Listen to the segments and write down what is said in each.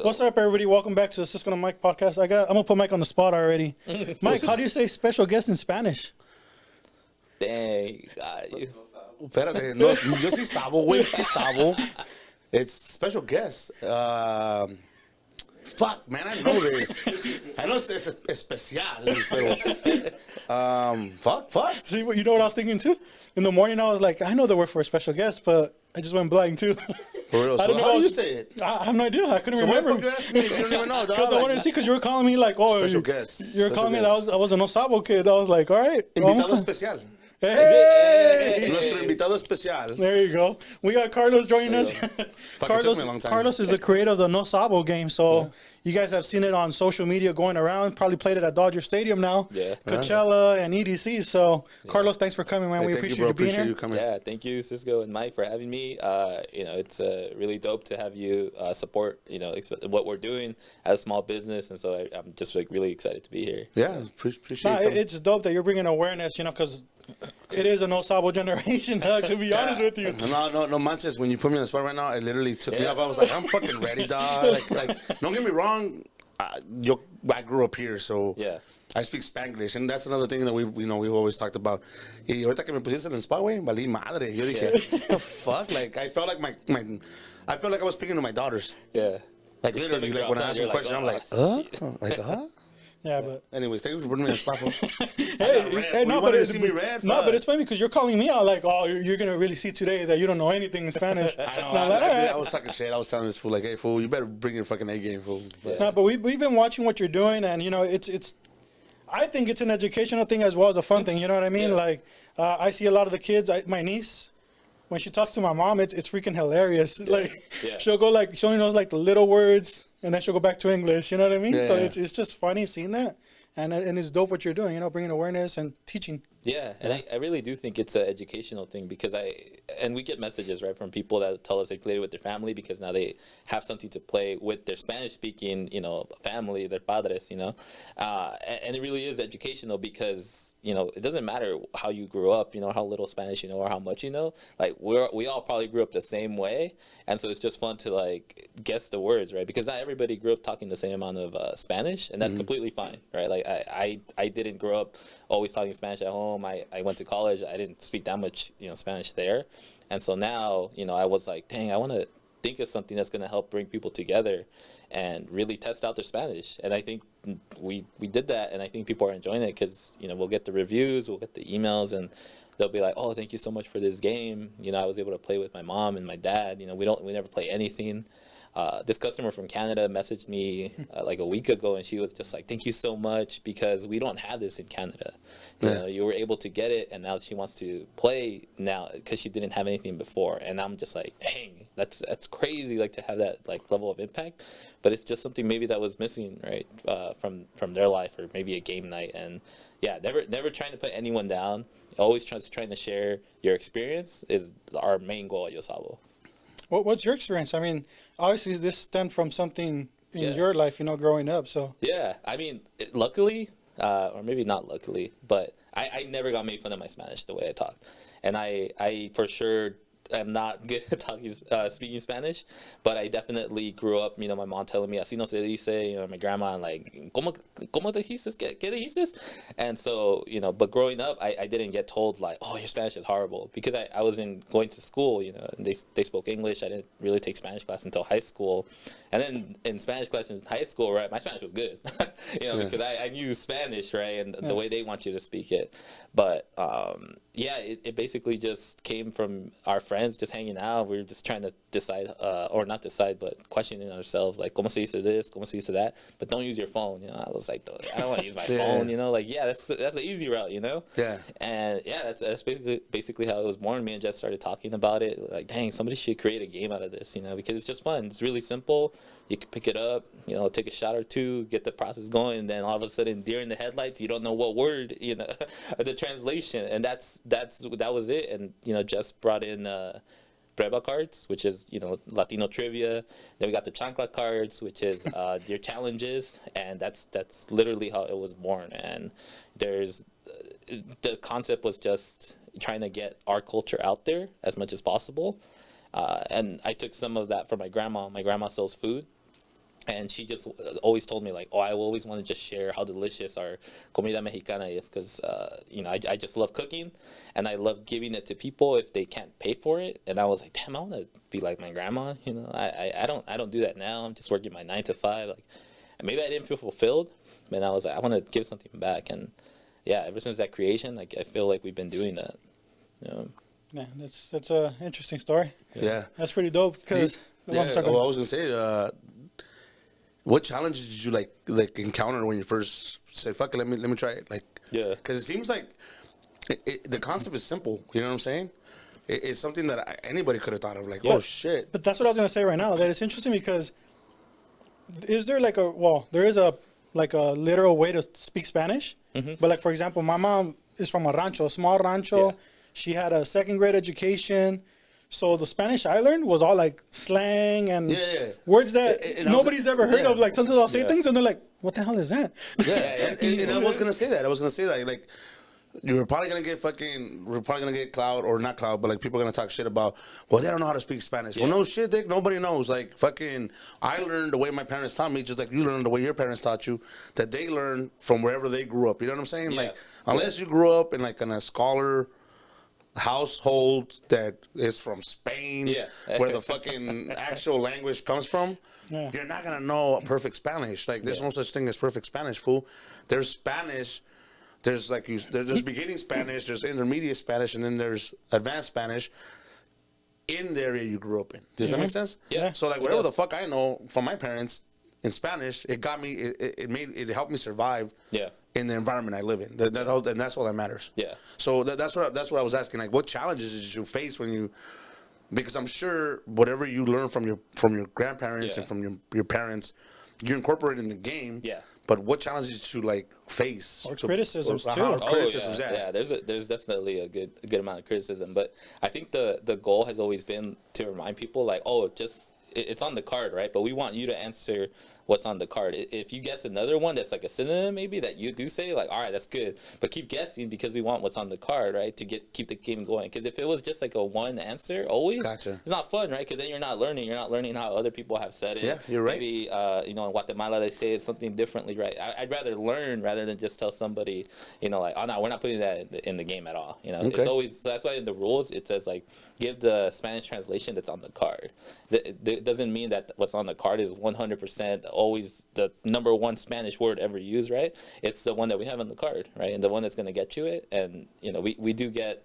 go. What's up, everybody? Welcome back to the Sisko and Mike podcast. I'm gonna put Mike on the spot already. Mike, how do you say special guest in Spanish? Dang, got you. Espérate, no, yo sí sabo, güey, sí sabo. It's special guest. Fuck, man, I know this. I know it's especial, pero... fuck. See, you know what I was thinking too? In the morning, I was like, I know the word for a special guest, but I just went blank too. For real, so how do you say it? I have no idea. I couldn't So why the remember. fuck you asking me if you don't even know, dog? Because I wanted to see, because you were calling me like, oh, Special guest. You were calling me that I was a No Sabo kid. I was like, all right. Invitado especial. Hey! Nuestro invitado especial. There you go. We got Carlos joining us. Fuck, it took me a long time. Carlos is the creator of the No Sabo game, so you guys have seen it on social media going around. Probably played it at Dodger Stadium now. Yeah. Coachella and EDC. So, Carlos, thanks for coming, man. Hey, we thank appreciate you being here. You coming. Yeah, thank you, Sisko and Mike, for having me. It's really dope to have you support, what we're doing as a small business, and so I'm just like really excited to be here. Yeah, appreciate it. It's dope that you're bringing awareness, because it is a No Sabo generation, to be honest with you. No manches. When you put me on the spot right now, it literally took me off. I was like, I'm fucking ready, dog. Like, don't get me wrong. I grew up here, so Yeah. I speak Spanglish, and that's another thing that we've always talked about. Y ahorita que me pusiste en el spot, güey, valí madre. Yo dije, the fuck? Like, I felt like I felt like I was speaking to my daughters. Yeah. Like, Your literally, stomach like, when I dropped ask out, a question, I'm like, shit. Yeah, but Anyways, thank you for putting me on the spot, bro. hey, no, but see me red. no, but it's funny because you're calling me out like, oh, you're gonna really see today that you don't know anything in Spanish. I know. And I'm like, all right. I was talking shit. I was telling this fool, like, hey, fool, you better bring your fucking A game, fool. But, No, but we've been watching what you're doing, and it's. I think it's an educational thing as well as a fun thing. You know what I mean? Yeah. Like, I see a lot of the kids. My niece, when she talks to my mom, it's freaking hilarious. Like, Yeah. she'll go like she only knows like the little words, and then she'll go back to English. You know what I mean? Yeah, So yeah. it's just funny seeing that, and it's dope what you're doing. Bringing awareness and teaching. Yeah, and I really do think it's an educational thing because we get messages, right, from people that tell us they played with their family because now they have something to play with their Spanish-speaking, family, their padres, and it really is educational because, it doesn't matter how you grew up, how little Spanish you know or how much you know. Like, we all probably grew up the same way, and so it's just fun to, like, guess the words, right, because not everybody grew up talking the same amount of Spanish, and that's completely fine, right? Like, I didn't grow up always talking Spanish at home. I went to college. I didn't speak that much, Spanish there. And so now, I was like, dang, I want to think of something that's going to help bring people together and really test out their Spanish. And I think we did that, and I think people are enjoying it because, we'll get the reviews, we'll get the emails, and they'll be like, oh, thank you so much for this game. I was able to play with my mom and my dad. We never play anything. This customer from Canada messaged me like a week ago, and she was just like, thank you so much because we don't have this in Canada. You were able to get it, and now she wants to play now because she didn't have anything before. And I'm just like, dang, that's crazy, like, to have that, like, level of impact. But it's just something maybe that was missing, right, from their life, or maybe a game night. And yeah, never trying to put anyone down. Always trying to share your experience is our main goal at Yo Sabo. What's your experience? I mean, obviously this stemmed from something in your life, growing up. So yeah, I mean, luckily, or maybe not luckily, but I never got made fun of my Spanish the way I talk, and I for sure am not good at speaking Spanish, but I definitely grew up, my mom telling me, así no se dice, my grandma, like, ¿Cómo te dices? ¿Qué dices? And so, but growing up, I didn't get told, like, oh, your Spanish is horrible, because I was going to school, and they spoke English. I didn't really take Spanish class until high school. And then in Spanish class in high school, right, my Spanish was good, because I knew Spanish, right, and the way they want you to speak it. But, it basically just came from our friends just hanging out. We were just trying to decide, or not decide, but questioning ourselves, like, ¿Cómo se dice this? ¿Cómo se dice that? But don't use your phone, I was like, I don't want to use my phone, like, that's the easy route, Yeah. And yeah, that's basically how it was born. Me and Jess started talking about it, like, dang, somebody should create a game out of this, because it's just fun. It's really simple. You can pick it up, take a shot or two, get the process going, and then all of a sudden, during the headlights, you don't know what word, the translation, and that was it. And Jess brought in Prueba cards, which is Latino trivia. Then we got the chancla cards, which is your challenges, and that's literally how it was born. And the concept was just trying to get our culture out there as much as possible. And I took some of that from my grandma. My grandma sells food. And she just always told me like, oh, I always want to just share how delicious our comida mexicana is, because you know, I just love cooking, and I love giving it to people if they can't pay for it. And I was like, damn, I want to be like my grandma. You know, I don't do that now. I'm just working my 9 to 5. Like, and maybe I didn't feel fulfilled, and I was like, I want to give something back. And yeah, ever since that creation, like, I feel like we've been doing that. You know? Yeah, that's a interesting story. Yeah. That's pretty dope. Because Yeah, well, I was gonna say, what challenges did you like encounter when you first said, "Fuck it, let me try it"? Like, Yeah. because it seems like the concept is simple. You know what I'm saying? It's something that anybody could have thought of. Like, Yeah. oh shit. But that's what I was gonna say right now. That it's interesting because is there like there is a literal way to speak Spanish. But like, for example, my mom is from a small rancho. Yeah. She had a 2nd grade education. So the Spanish I learned was all like slang and words that And I was- nobody's ever heard of. Like, sometimes I'll say Yeah. things and they're like, what the hell is that? Yeah, and I was gonna say that. Like, we're probably gonna get cloud or not cloud, but like people are gonna talk shit about, well, they don't know how to speak Spanish. Yeah. Well, no shit, Dick. Nobody knows. Like, fucking, I learned the way my parents taught me, just like you learned the way your parents taught you. That they learned from wherever they grew up. You know what I'm saying? Yeah. Like, unless you grew up in like in a scholar household that is from Spain, Yeah. where the fucking actual language comes from. Yeah. You're not gonna know perfect Spanish. Like, there's no such thing as perfect Spanish, fool. There's Spanish. There's there's beginning Spanish, there's intermediate Spanish, and then there's advanced Spanish in the area you grew up in. Does that make sense? Yeah. So like It whatever the does. fuck I know from my parents in Spanish, it got me. It helped me survive. Yeah. In the environment I live in, and that's all that matters. Yeah. So that's what I was asking. Like, what challenges did you face when you? Because I'm sure whatever you learn from your grandparents Yeah. and from your parents, you incorporate in the game. Yeah. But what challenges did you like face? Or criticisms, too. Or Oh, criticisms, yeah. There's definitely a good amount of criticism, but I think the goal has always been to remind people like, oh, just it's on the card, right? But we want you to answer what's on the card. If you guess another one that's like a synonym maybe that you do say, like, all right, that's good, but keep guessing because we want what's on the card, right? To keep the game going. Because if it was just like a one answer always, Gotcha. it's not fun, right? Because then you're not learning how other people have said it. Yeah, you're right. Maybe you know, in Guatemala they say it's something differently, right? I'd rather learn rather than just tell somebody, you know, like, oh no, we're not putting that in the game at all. You know, Okay. it's always, so that's why in the rules it says like give the Spanish translation that's on the card. It doesn't mean that what's on the card is 100% always the number one Spanish word ever used, right? It's the one that we have on the card, right? And the one that's going to get you it. And, you know, we do get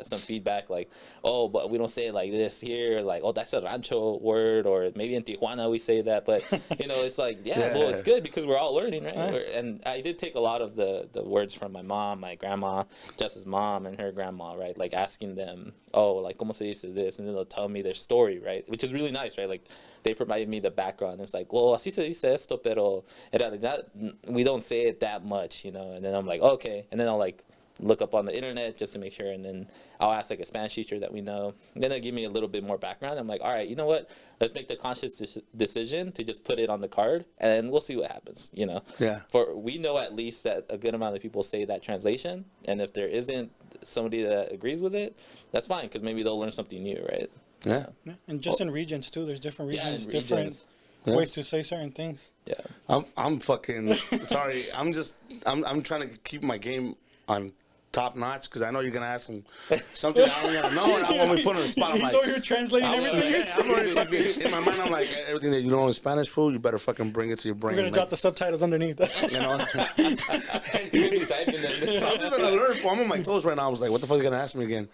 some feedback like, oh, but we don't say it like this here. Like, oh, that's a rancho word. Or maybe in Tijuana we say that. But, you know, it's like, yeah, well, it's good because we're all learning, right? And I did take a lot of the words from my mom, my grandma, Jess's mom, and her grandma, right? Like asking them, oh, like, ¿cómo se dice this? And then they'll tell me their story, right? Which is really nice, right? Like, they provided me the background. It's like, well, así se dice esto, pero en realidad we don't say it that much, you know? And then I'm like, okay. And then I'll, like, look up on the internet just to make sure. And then I'll ask, like, a Spanish teacher that we know. And then they'll give me a little bit more background. I'm like, all right, you know what? Let's make the conscious decision to just put it on the card, and we'll see what happens, you know? Yeah. For we know at least that a good amount of people say that translation. And if there isn't somebody that agrees with it, that's fine, because maybe they'll learn something new, right? Yeah. Yeah. And just in regions too, there's different Yeah, in regions, different regions. ways to say certain things. Yeah. I'm fucking sorry. I'm trying to keep my game on top notch because I know you're gonna ask him something I don't wanna know, and I want to put on the spot. I'm He's like, over here translating everything you're saying. I'm already fucking, in my mind, I'm like, everything that you know in Spanish, fool, you better fucking bring it to your brain. We're gonna drop the subtitles underneath. You know. You're gonna be typing them. So I'm just on alert. Fool. I'm on my toes right now. I was like, what the fuck are you gonna ask me again?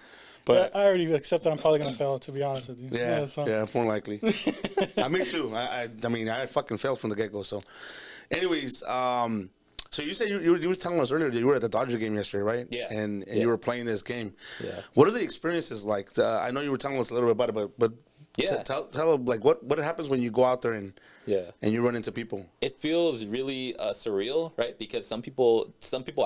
But I already accept that I'm probably gonna fail, to be honest with you. yeah, more likely. Me too. I mean, I fucking failed from the get go. So, anyways, so you said you were telling us earlier that you were at the Dodger game yesterday, right? Yeah. And you were playing this game. Yeah. What are the experiences like? I know you were telling us a little bit about it, but Yeah. tell like what happens when you go out there and you run into people. It feels really surreal, right? Because some people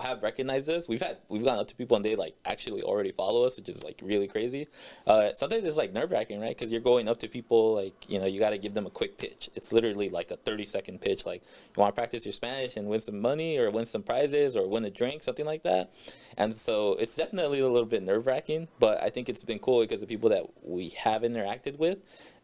have recognized us. We've gone up to people and they like actually already follow us, which is like really crazy. Sometimes it's like nerve-wracking, right? Because you're going up to people, like, you know, you got to give them a quick pitch. It's literally like a 30-second pitch. Like, you want to practice your Spanish and win some money or win some prizes or win a drink, something like that. And so it's definitely a little bit nerve-wracking, but I think it's been cool because the people that we have interacted with,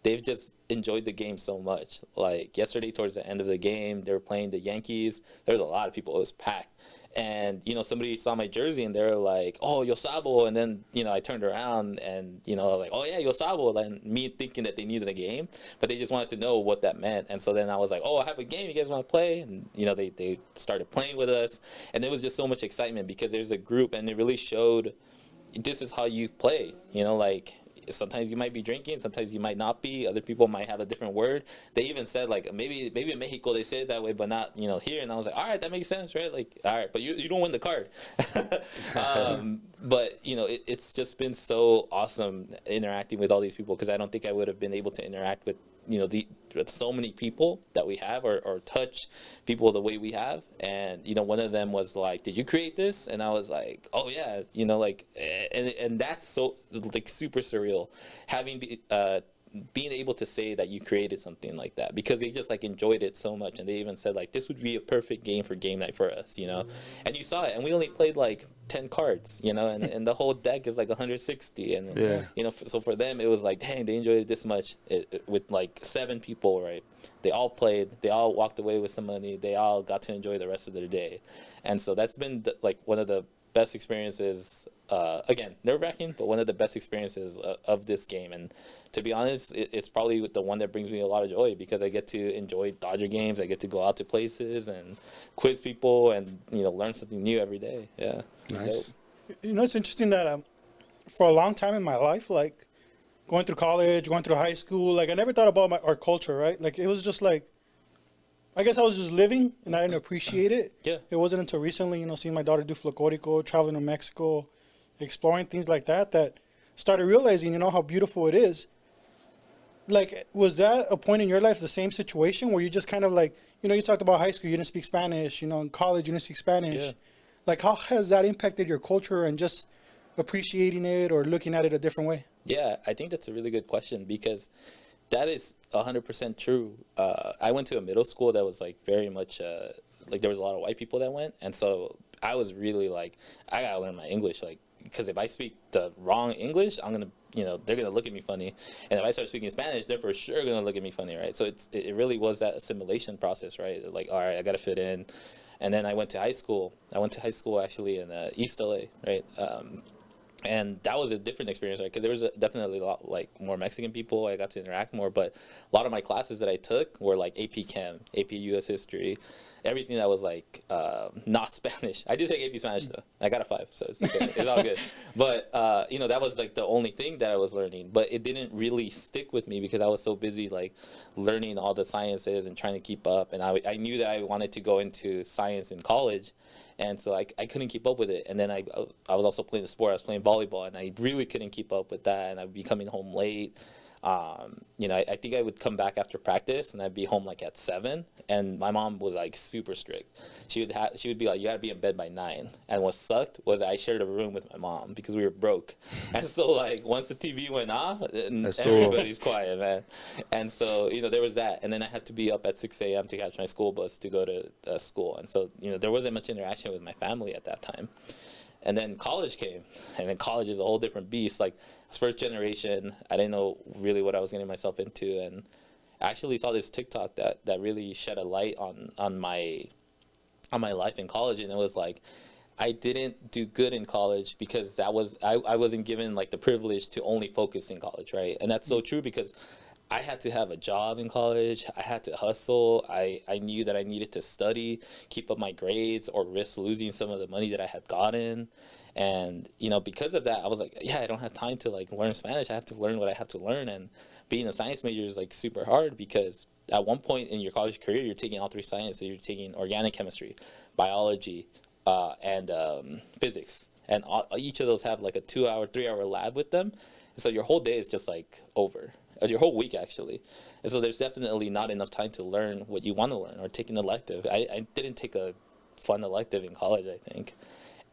they've just enjoyed the game so much. Like yesterday, towards the end of the game, they were playing the Yankees. There was a lot of people. It was packed. And, you know, somebody saw my jersey and they were like, oh, Yo Sabo. And then, you know, I turned around and, you know, like, oh, yeah, Yo Sabo. And me thinking that they knew the game, but they just wanted to know what that meant. And so then I was like, oh, I have a game. You guys want to play? And, you know, they started playing with us. And there was just so much excitement because there's a group and it really showed this is how you play, you know, like sometimes you might be drinking, sometimes you might not be, other people might have a different word. They even said like maybe in Mexico they say it that way but not, you know, here. And I was like, all right, that makes sense, right? Like, all right, but you don't win the card. But you know, it's just been so awesome interacting with all these people, because I don't think I would have been able to interact with, you know, with so many people that we have, or touch people the way we have. And you know, one of them was like, did you create this? And I was like, oh yeah, you know, like, and that's so like super surreal, having being able to say that you created something like that, because they just like enjoyed it so much. And they even said like, this would be a perfect game for game night for us, you know. And you saw it, and we only played like 10 cards, you know, and the whole deck is like 160. And Yeah. you know, so for them it was like, dang, they enjoyed it this much, with like 7 people, right? They all played, they all walked away with some money, they all got to enjoy the rest of their day. And so that's been like one of the best experiences, again, nerve-wracking, but one of the best experiences of this game. And to be honest, it's probably the one that brings me a lot of joy, because I get to enjoy Dodger games, I get to go out to places and quiz people and, you know, learn something new every day. Yeah. Nice. You know, it's interesting that for a long time in my life, like going through college, going through high school, like I never thought about our culture, right? Like it was just like, I guess I was just living and I didn't appreciate it. Yeah. It wasn't until recently, you know, seeing my daughter do Flocorico, traveling to Mexico, exploring things like that, that started realizing, you know, how beautiful it is. Like, was that a point in your life, the same situation where you just kind of like, you know, you talked about high school, you didn't speak Spanish, you know, in college, you didn't speak Spanish. Yeah. Like, how has that impacted your culture and just appreciating it or looking at it a different way? Yeah, I think that's a really good question, because that is 100% true. I went to a middle school that was like very much like there was a lot of white people that went, and so I was really like, I gotta learn my English, like, because if I speak the wrong English, I'm gonna, you know, they're gonna look at me funny, and if I start speaking Spanish, they're for sure gonna look at me funny, right? So it really was that assimilation process, right? Like, all right, I gotta fit in. And then I went to high school. I went to high school actually in East LA, right? And that was a different experience, right? Because there was definitely a lot like more Mexican people. I got to interact more, but a lot of my classes that I took were like AP Chem, AP US History, everything that was like not Spanish. I did take AP Spanish though. I got a 5, so it's okay. It's all good. But you know, that was like the only thing that I was learning. But it didn't really stick with me because I was so busy like learning all the sciences and trying to keep up. And I knew that I wanted to go into science in college. And so I couldn't keep up with it. And then I was also playing the sport. I was playing volleyball, and I really couldn't keep up with that. And I'd be coming home late. You know, I think I would come back after practice, and I'd be home like at 7. And my mom was like super strict. She would be like, you gotta be in bed by 9. And what sucked was I shared a room with my mom because we were broke. And so like once the TV went off, everybody's quiet, man. And so, you know, there was that. And then I had to be up at 6 a.m. to catch my school bus to go to school. And so, you know, there wasn't much interaction with my family at that time. And then college came, and then college is a whole different beast. Like, I was first generation. I didn't know really what I was getting myself into, and I actually saw this TikTok that really shed a light on my life in college. And it was like, I didn't do good in college because I wasn't given like the privilege to only focus in college, right? And that's so true, because I had to have a job in college. I had to hustle. I knew that I needed to study, keep up my grades, or risk losing some of the money that I had gotten. And, you know, because of that, I was like, yeah, I don't have time to like learn Spanish. I have to learn what I have to learn. And being a science major is like super hard, because at one point in your college career, you're taking all 3 sciences. So you're taking organic chemistry, biology, and physics. And each of those have like a 2-hour, 3-hour lab with them. And so your whole day is just like over. Your whole week, actually. And so there's definitely not enough time to learn what you want to learn or take an elective. I didn't take a fun elective in college, I think.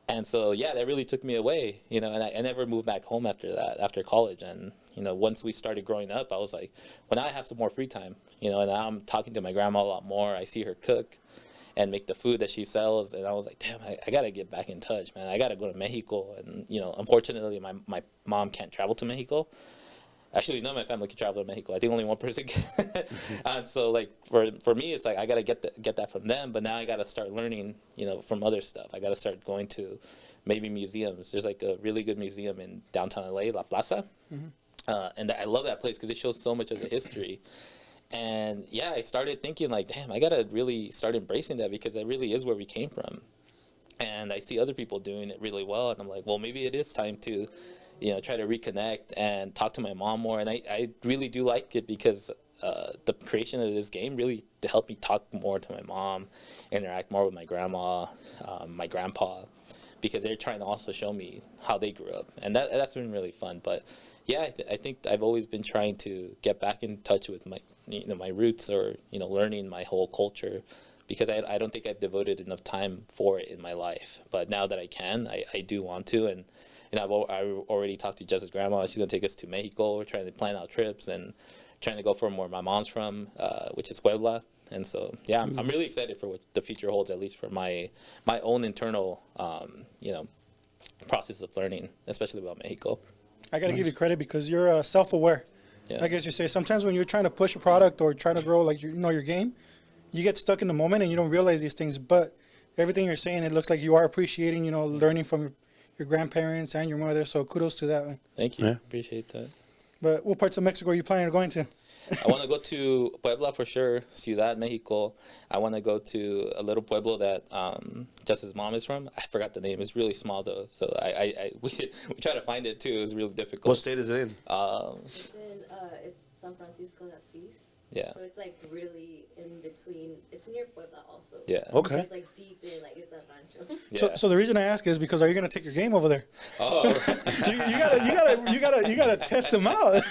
And so, yeah, that really took me away, you know, and I never moved back home after that, after college. And, you know, once we started growing up, I was like, well, now I have some more free time, you know, and now I'm talking to my grandma a lot more. I see her cook and make the food that she sells. And I was like, damn, I got to get back in touch, man. I got to go to Mexico. And, you know, unfortunately, my mom can't travel to Mexico. Actually, none of my family can travel to Mexico. I think only one person can. And so, like, for me, it's like I gotta get that from them. But now I gotta start learning, from other stuff. I gotta start going to maybe museums. There's like a really good museum in downtown LA, La Plaza, and I love that place because it shows so much of the history. And yeah, I started thinking like, damn, I gotta really start embracing that because that really is where we came from. And I see other people doing it really well, and I'm like, well, maybe it is time to, try to reconnect and talk to my mom more. And I really do like it because the creation of this game really helped me talk more to my mom, interact more with my grandma, my grandpa, because they're trying to also show me how they grew up, and that's been really fun. But yeah, I think I've always been trying to get back in touch with my my roots, or learning my whole culture, because I don't think I've devoted enough time for it in my life. But now that I can, I do want to. And I've already talked to Jess's grandma. She's gonna take us to Mexico. We're trying to plan out trips and trying to go from where my mom's from, which is Puebla. And so yeah, I'm really excited for what the future holds, at least for my own internal process of learning, especially about Mexico. I got to give you credit because you're self-aware. Yeah. I guess you say sometimes when you're trying to push a product or trying to grow like your game, you get stuck in the moment and you don't realize these things. But everything you're saying, it looks like you are appreciating, learning from your grandparents and your mother. So kudos to that, man. Thank you. Yeah. Appreciate that. But what parts of Mexico are you planning on going to? I want to go to Puebla for sure, Ciudad, Mexico. I want to go to a little pueblo that Jess's mom is from. I forgot the name. It's really small though, so we try to find it too. It was really difficult. What state is it in? It's San Francisco de Asís. Yeah. So it's like really in between. It's near Puebla also. Yeah. Okay. So it's like deep in, like it's a rancho. Yeah. So the reason I ask is because are you gonna take your game over there? Oh. you gotta test them out.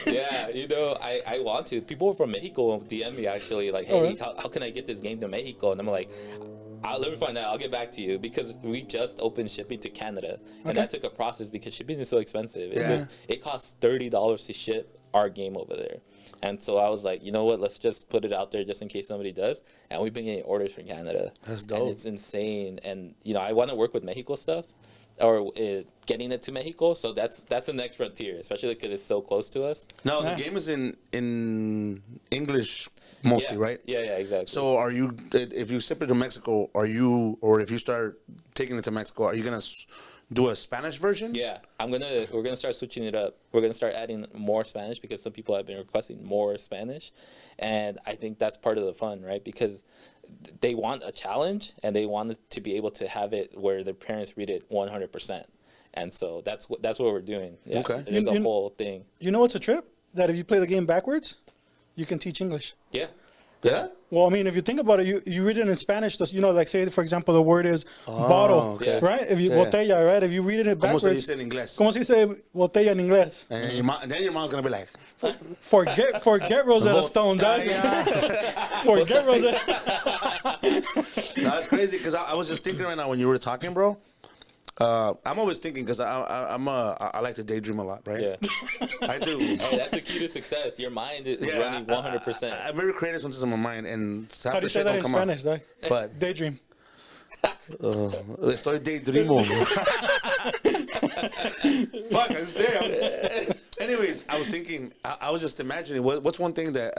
Yeah, I want to. People from Mexico DM me actually like, hey, how can I get this game to Mexico? And I'm like, let me find out. I'll get back to you, because we just opened shipping to Canada, and that took a process because shipping is so expensive. Yeah. It costs $30 to ship our game over there. And so I was like, you know what? Let's just put it out there just in case somebody does. And we've been getting orders from Canada. That's dope. And it's insane. And I want to work with Mexico stuff, or getting it to Mexico. So that's the next frontier, especially because it's so close to us. No, the game is in English mostly, right? Yeah, exactly. So are you, if you ship it to Mexico, or if you start taking it to Mexico, are you gonna do a Spanish version? Yeah, we're gonna start switching it up. We're gonna start adding more Spanish, because some people have been requesting more Spanish, and I think that's part of the fun, right? Because they want a challenge, and they want to be able to have it where their parents read it 100%, and so that's what we're doing. Yeah. Okay. There's a whole thing. You know what's a trip? That if you play the game backwards, you can teach English. Yeah. Yeah. Well, I mean, if you think about it, you read it in Spanish, like say, for example, the word is bottle, okay. right? If you, botella, right? If you read it backwards. ¿Cómo se dice en inglés? ¿Cómo se dice botella en inglés? And then your mom's gonna be like, Forget Rosetta Stone, dog. Forget Rosetta. No, that's crazy, because I was just thinking right now when you were talking, bro. I'm always thinking, because I like to daydream a lot, right? Yeah. I do. Hey, that's the key to success. Your mind is running 100%. I'm very creative when it's in my mind, and half How do the you say shit that don't in come Spanish, dog? But Daydream. estoy daydreaming. Fuck, I just did. Anyways, I was thinking, I was just imagining, what's one thing that,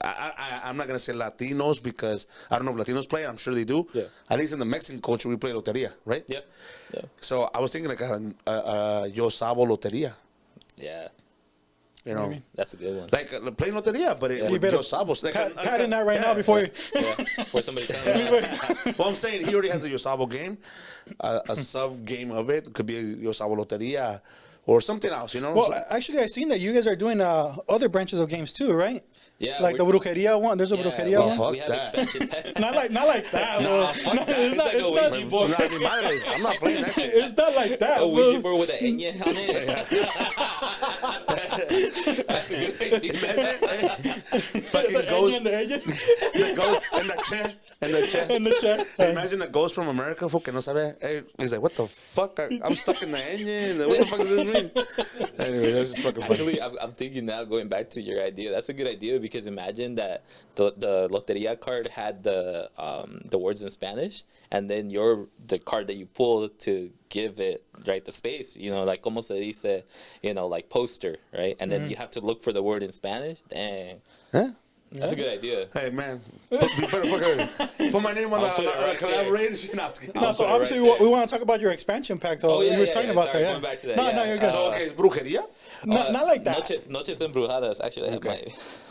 I'm not going to say Latinos, because I don't know if Latinos play, I'm sure they do. Yeah. At least in the Mexican culture, we play loteria, right? Yep. Yeah. So I was thinking like a Yo Sabo loteria. Yeah. You know, That's a good one. like playing loteria, but You with better Yo Sabos. Like pat in that right now before you. Yeah. Where somebody comes. Well, I'm saying he already has a Yo Sabo game. A sub game of it could be a Yo Sabo loteria or something else, you know? Well, actually, I've seen that you guys are doing other branches of games too, right? Yeah. Like the Brujeria one. There's a Brujeria one. fuck we have that. expansion packs. Not like that. Nah, bro. fuck that. It's not. It's like a Ouija board. Nah, ni madres. I'm not playing that shit. It's not like that. A bro. Ouija board with an enya on it. That's a good idea. fucking The ghost. and the ella. The ghost and the chair. And the chair. And the chair. Imagine a ghost from America, fool, que no sabe. Hey, he's like, what the fuck? I'm stuck in the engine. What the fuck does this mean? Anyway, that's just fucking funny. Actually, I'm thinking now, going back to your idea, that's a good idea because imagine that the Loteria card had the words in Spanish, and then the card that you pull to give it, right, the space, like como se dice, like poster, right? And then you have to look for the word in Spanish. Dang. Huh? That's a good idea. Hey, man. You better put my name on the collaboration. No, so obviously we want to talk about your expansion pack, though. Oh, yeah, you were talking about sorry, that, going back to that, No, yeah. you're good. So, okay, it's brujeria? Not like that. Noches Embrujadas. Actually, I have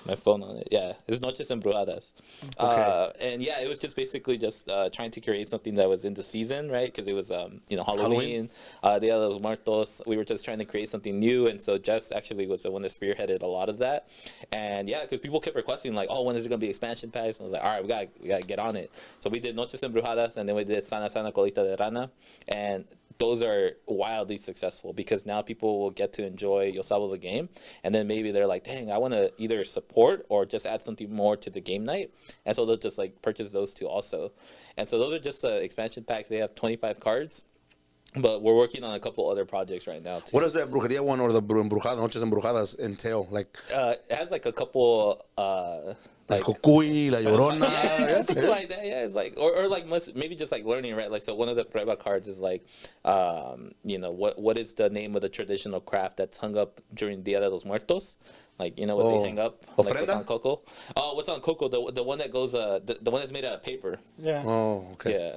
my phone on it. Yeah, it's Noches Embrujadas. Okay. And yeah, it was just basically just trying to create something that was in the season, right? Because it was, Halloween, Dia de los Muertos. We were just trying to create something new. And so Jess actually was the one that spearheaded a lot of that. And yeah, because people kept requesting, like, oh, when is it going to be expansion packs? And I was like, all right, we gotta get on it. So we did Noches Embrujadas, and then we did Sana Sana Colita de Rana. And those are wildly successful because now people will get to enjoy Yo Sabo Game, and then maybe they're like, dang, I want to either support or just add something more to the game night, and so they'll just like purchase those two also. And so those are just expansion packs. They have 25 cards, but we're working on a couple other projects right now too. What does that brujeria one or the Noches Embrujadas entail? Like, it has like a couple like Cucuy, La Llorona. Yeah, something like that. Yeah, it's like, or like maybe just like learning, right? Like, so one of the prueba cards is like, what is the name of the traditional craft that's hung up during Dia de los Muertos? Like, what they hang up? Ofrenda? Like, what's on Coco? Oh, what's on Coco? The one that goes, the one that's made out of paper. Yeah. Oh, okay. Yeah.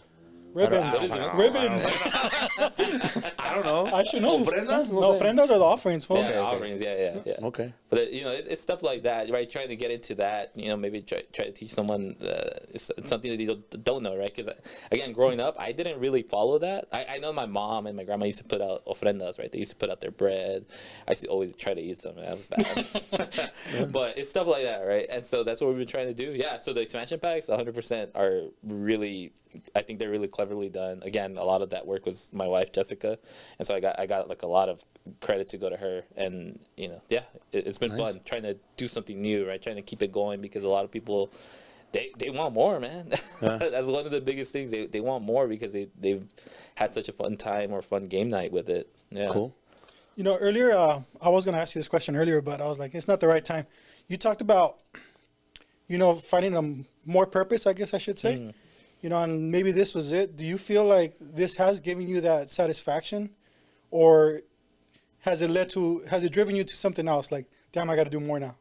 Ribbons. Ribbons. I don't know. I should know. Ofrendas? No, ofrendas are the offerings. Fool. Yeah, offerings. Yeah. Okay. But it's stuff like that, right? Trying to get into that, maybe try to teach someone it's something that you don't know, right? Because again, growing up, I didn't really follow that. I know my mom and my grandma used to put out ofrendas, right? They used to put out their bread. I used to always try to eat some. That was bad. But it's stuff like that, right? And so that's what we've been trying to do. Yeah. So the expansion packs, 100% are really, I think they're really cleverly done. Again, a lot of that work was my wife Jessica, and so I got like a lot of credit to go to her. And it's been fun trying to do something new, right? Trying to keep it going because a lot of people they want more, man. Yeah. That's one of the biggest things. They want more because they've had such a fun time or fun game night with it. Yeah. Cool. Earlier I was gonna ask you this question earlier, but I was like, it's not the right time. You talked about finding a more purpose, I guess I should say. And maybe this was it. Do you feel like this has given you that satisfaction, or has it driven you to something else? Like, damn, I got to do more now.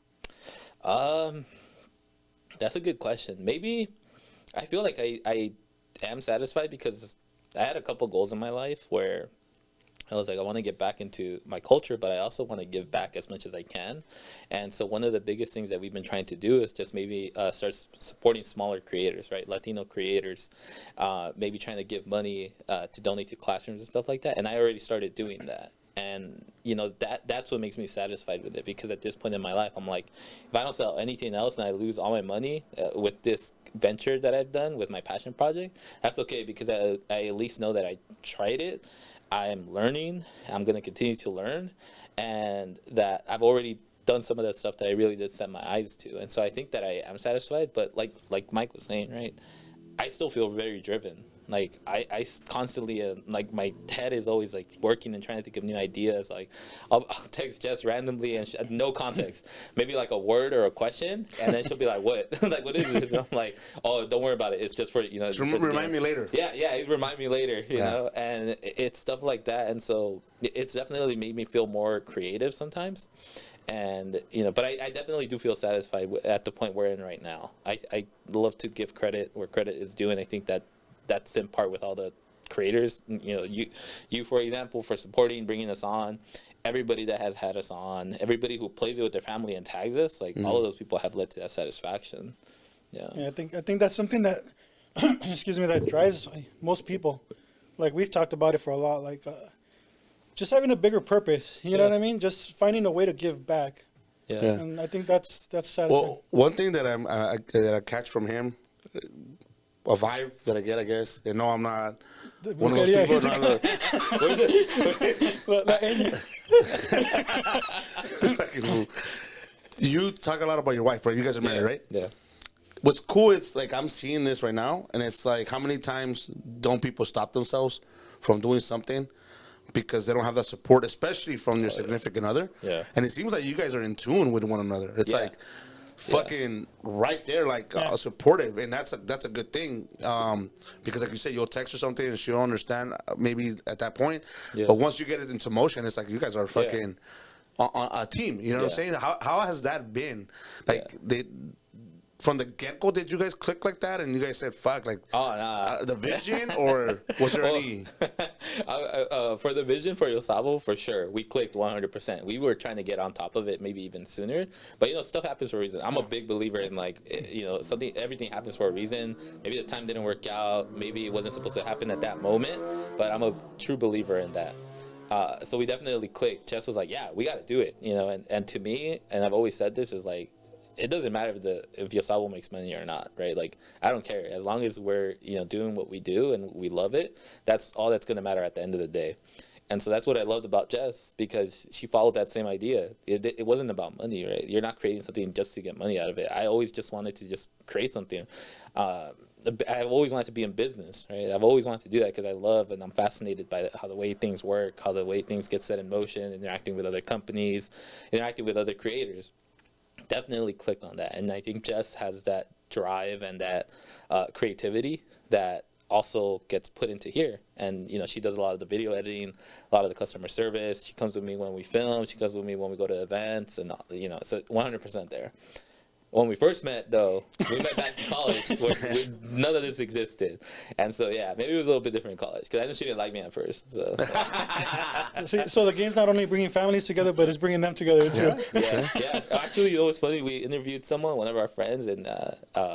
That's a good question. Maybe I feel like I am satisfied because I had a couple goals in my life where I was like, I want to get back into my culture, but I also want to give back as much as I can. And so one of the biggest things that we've been trying to do is just maybe start supporting smaller creators, right? Latino creators, maybe trying to give money to donate to classrooms and stuff like that. And I already started doing that. And, that's what makes me satisfied with it, because at this point in my life, I'm like, if I don't sell anything else and I lose all my money with this venture that I've done with my passion project, that's okay, because I at least know that I tried it. I am learning. I'm going to continue to learn, and that I've already done some of the stuff that I really did set my eyes to. And so I think that I am satisfied, but like Mike was saying, right, I still feel very driven. Like I constantly like my head is always like working and trying to think of new ideas. Like I'll text Jess randomly and no context, maybe like a word or a question, and then she'll be like, "What? Like what is this?" And I'm like, "Oh, don't worry about it. It's just for remind me later." Yeah, he's remind me later, you know. And it's stuff like that, and so it's definitely made me feel more creative sometimes. And but I definitely do feel satisfied at the point we're in right now. I love to give credit where credit is due, and I think that's in part with all the creators. You for example, for supporting, bringing us on, everybody that has had us on, everybody who plays it with their family and tags us, like all of those people have led to that satisfaction. Yeah, I think that's something that excuse me, that drives most people. Like we've talked about it for a lot, like just having a bigger purpose, you know what I mean? Just finding a way to give back. Yeah. And I think that's satisfying. Well, one thing that that I catch from him, a vibe that I get, I guess. And no, I'm not one of those people. What is it? You talk a lot about your wife, right? You guys are married, right? Yeah. What's cool is like I'm seeing this right now, and it's like how many times don't people stop themselves from doing something because they don't have that support, especially from your significant other. Yeah. And it seems like you guys are in tune with one another. It's Yeah. like fucking right there, like supportive, and that's a good thing. Because like you said, you'll text her something and she'll understand maybe at that point. Yeah. But once you get it into motion, it's like you guys are fucking on a team. You know what I'm saying? How has that been? Like from the get-go, did you guys click like that and you guys said, fuck, like the vision, or was there any? For the vision for Yo Sabo, for sure. We clicked 100%. We were trying to get on top of it maybe even sooner. But, stuff happens for a reason. I'm a big believer in, like, everything happens for a reason. Maybe the time didn't work out. Maybe it wasn't supposed to happen at that moment. But I'm a true believer in that. So we definitely clicked. Jess was like, yeah, we got to do it. And to me, and I've always said this, is like, it doesn't matter if Yo Sabo makes money or not, right? Like, I don't care. As long as we're, doing what we do and we love it, that's all that's going to matter at the end of the day. And so that's what I loved about Jess, because she followed that same idea. It wasn't about money, right? You're not creating something just to get money out of it. I always just wanted to just create something. I've always wanted to be in business, right? I've always wanted to do that because I love and I'm fascinated by how the way things work, how the way things get set in motion, interacting with other companies, interacting with other creators. Definitely clicked on that, and I think Jess has that drive and that creativity that also gets put into here. And she does a lot of the video editing, a lot of the customer service. She comes with me when we film. She comes with me when we go to events, and so 100% there. When we first met, though, we met back in college where none of this existed. And so, yeah, maybe it was a little bit different in college because I know she didn't like me at first. So, so the game's not only bringing families together, but it's bringing them together, too. Yeah. Actually, it was funny. We interviewed one of our friends, and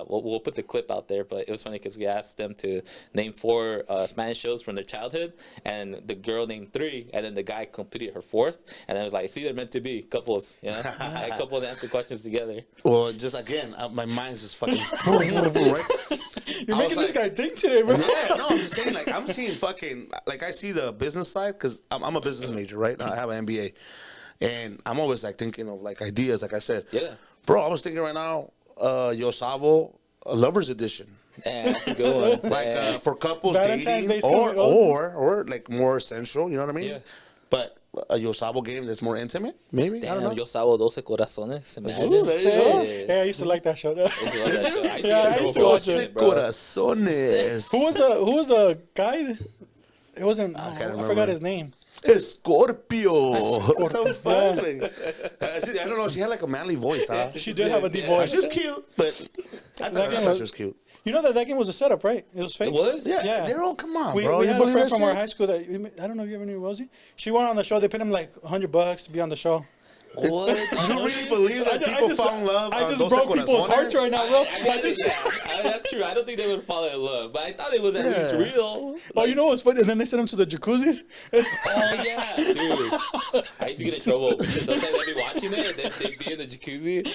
we'll put the clip out there. But it was funny because we asked them to name 4 Spanish shows from their childhood, and the girl named 3, and then the guy completed her 4th. And I was like, it's either meant to be couples, a couple to answer questions together. Well, just again, my mind's just fucking right. You're making this guy think today, bro. Yeah, no, I'm just saying, like, I'm seeing fucking, like, I see the business side because I'm a business major, right? I have an MBA, and I'm always like thinking of like ideas, like I said. Yeah, bro, I was thinking right now, Yo Sabo, a lovers edition. Yeah, that's a good one. Like for couples Valentine's dating, Day's or like more essential. You know what I mean? Yeah. But a Yo Sabo game that's more intimate, maybe. I don't know. Yo Sabo 12 corazones. Se me Ooh, there you go. Yeah, I used to like that show. I used to love that show. I used to watch it, bro. Corazones. Who was the guy? It wasn't. can't I remember. forgot his name. Scorpio. What the fuck? Like, I don't know. She had like a manly voice, huh? She did have a deep voice. She's cute, but I thought she was cute. You know that game was a setup, right? It was fake. It was? Yeah. They're all, come on, We bro. had You a believe friend that from our shit? high school that I don't know if you ever knew Rosie. She went on the show. They paid him like $100 to be on the show. What? You really believe that people fall in love? I just Those broke people's corazones? hearts right now, bro. That's true. I don't think they would fall in love, but I thought it was at least real. Oh, you know what's funny? And then they sent him to the jacuzzis. Oh yeah, dude. I used to get in trouble because sometimes I'd be watching it and they'd be in the jacuzzi.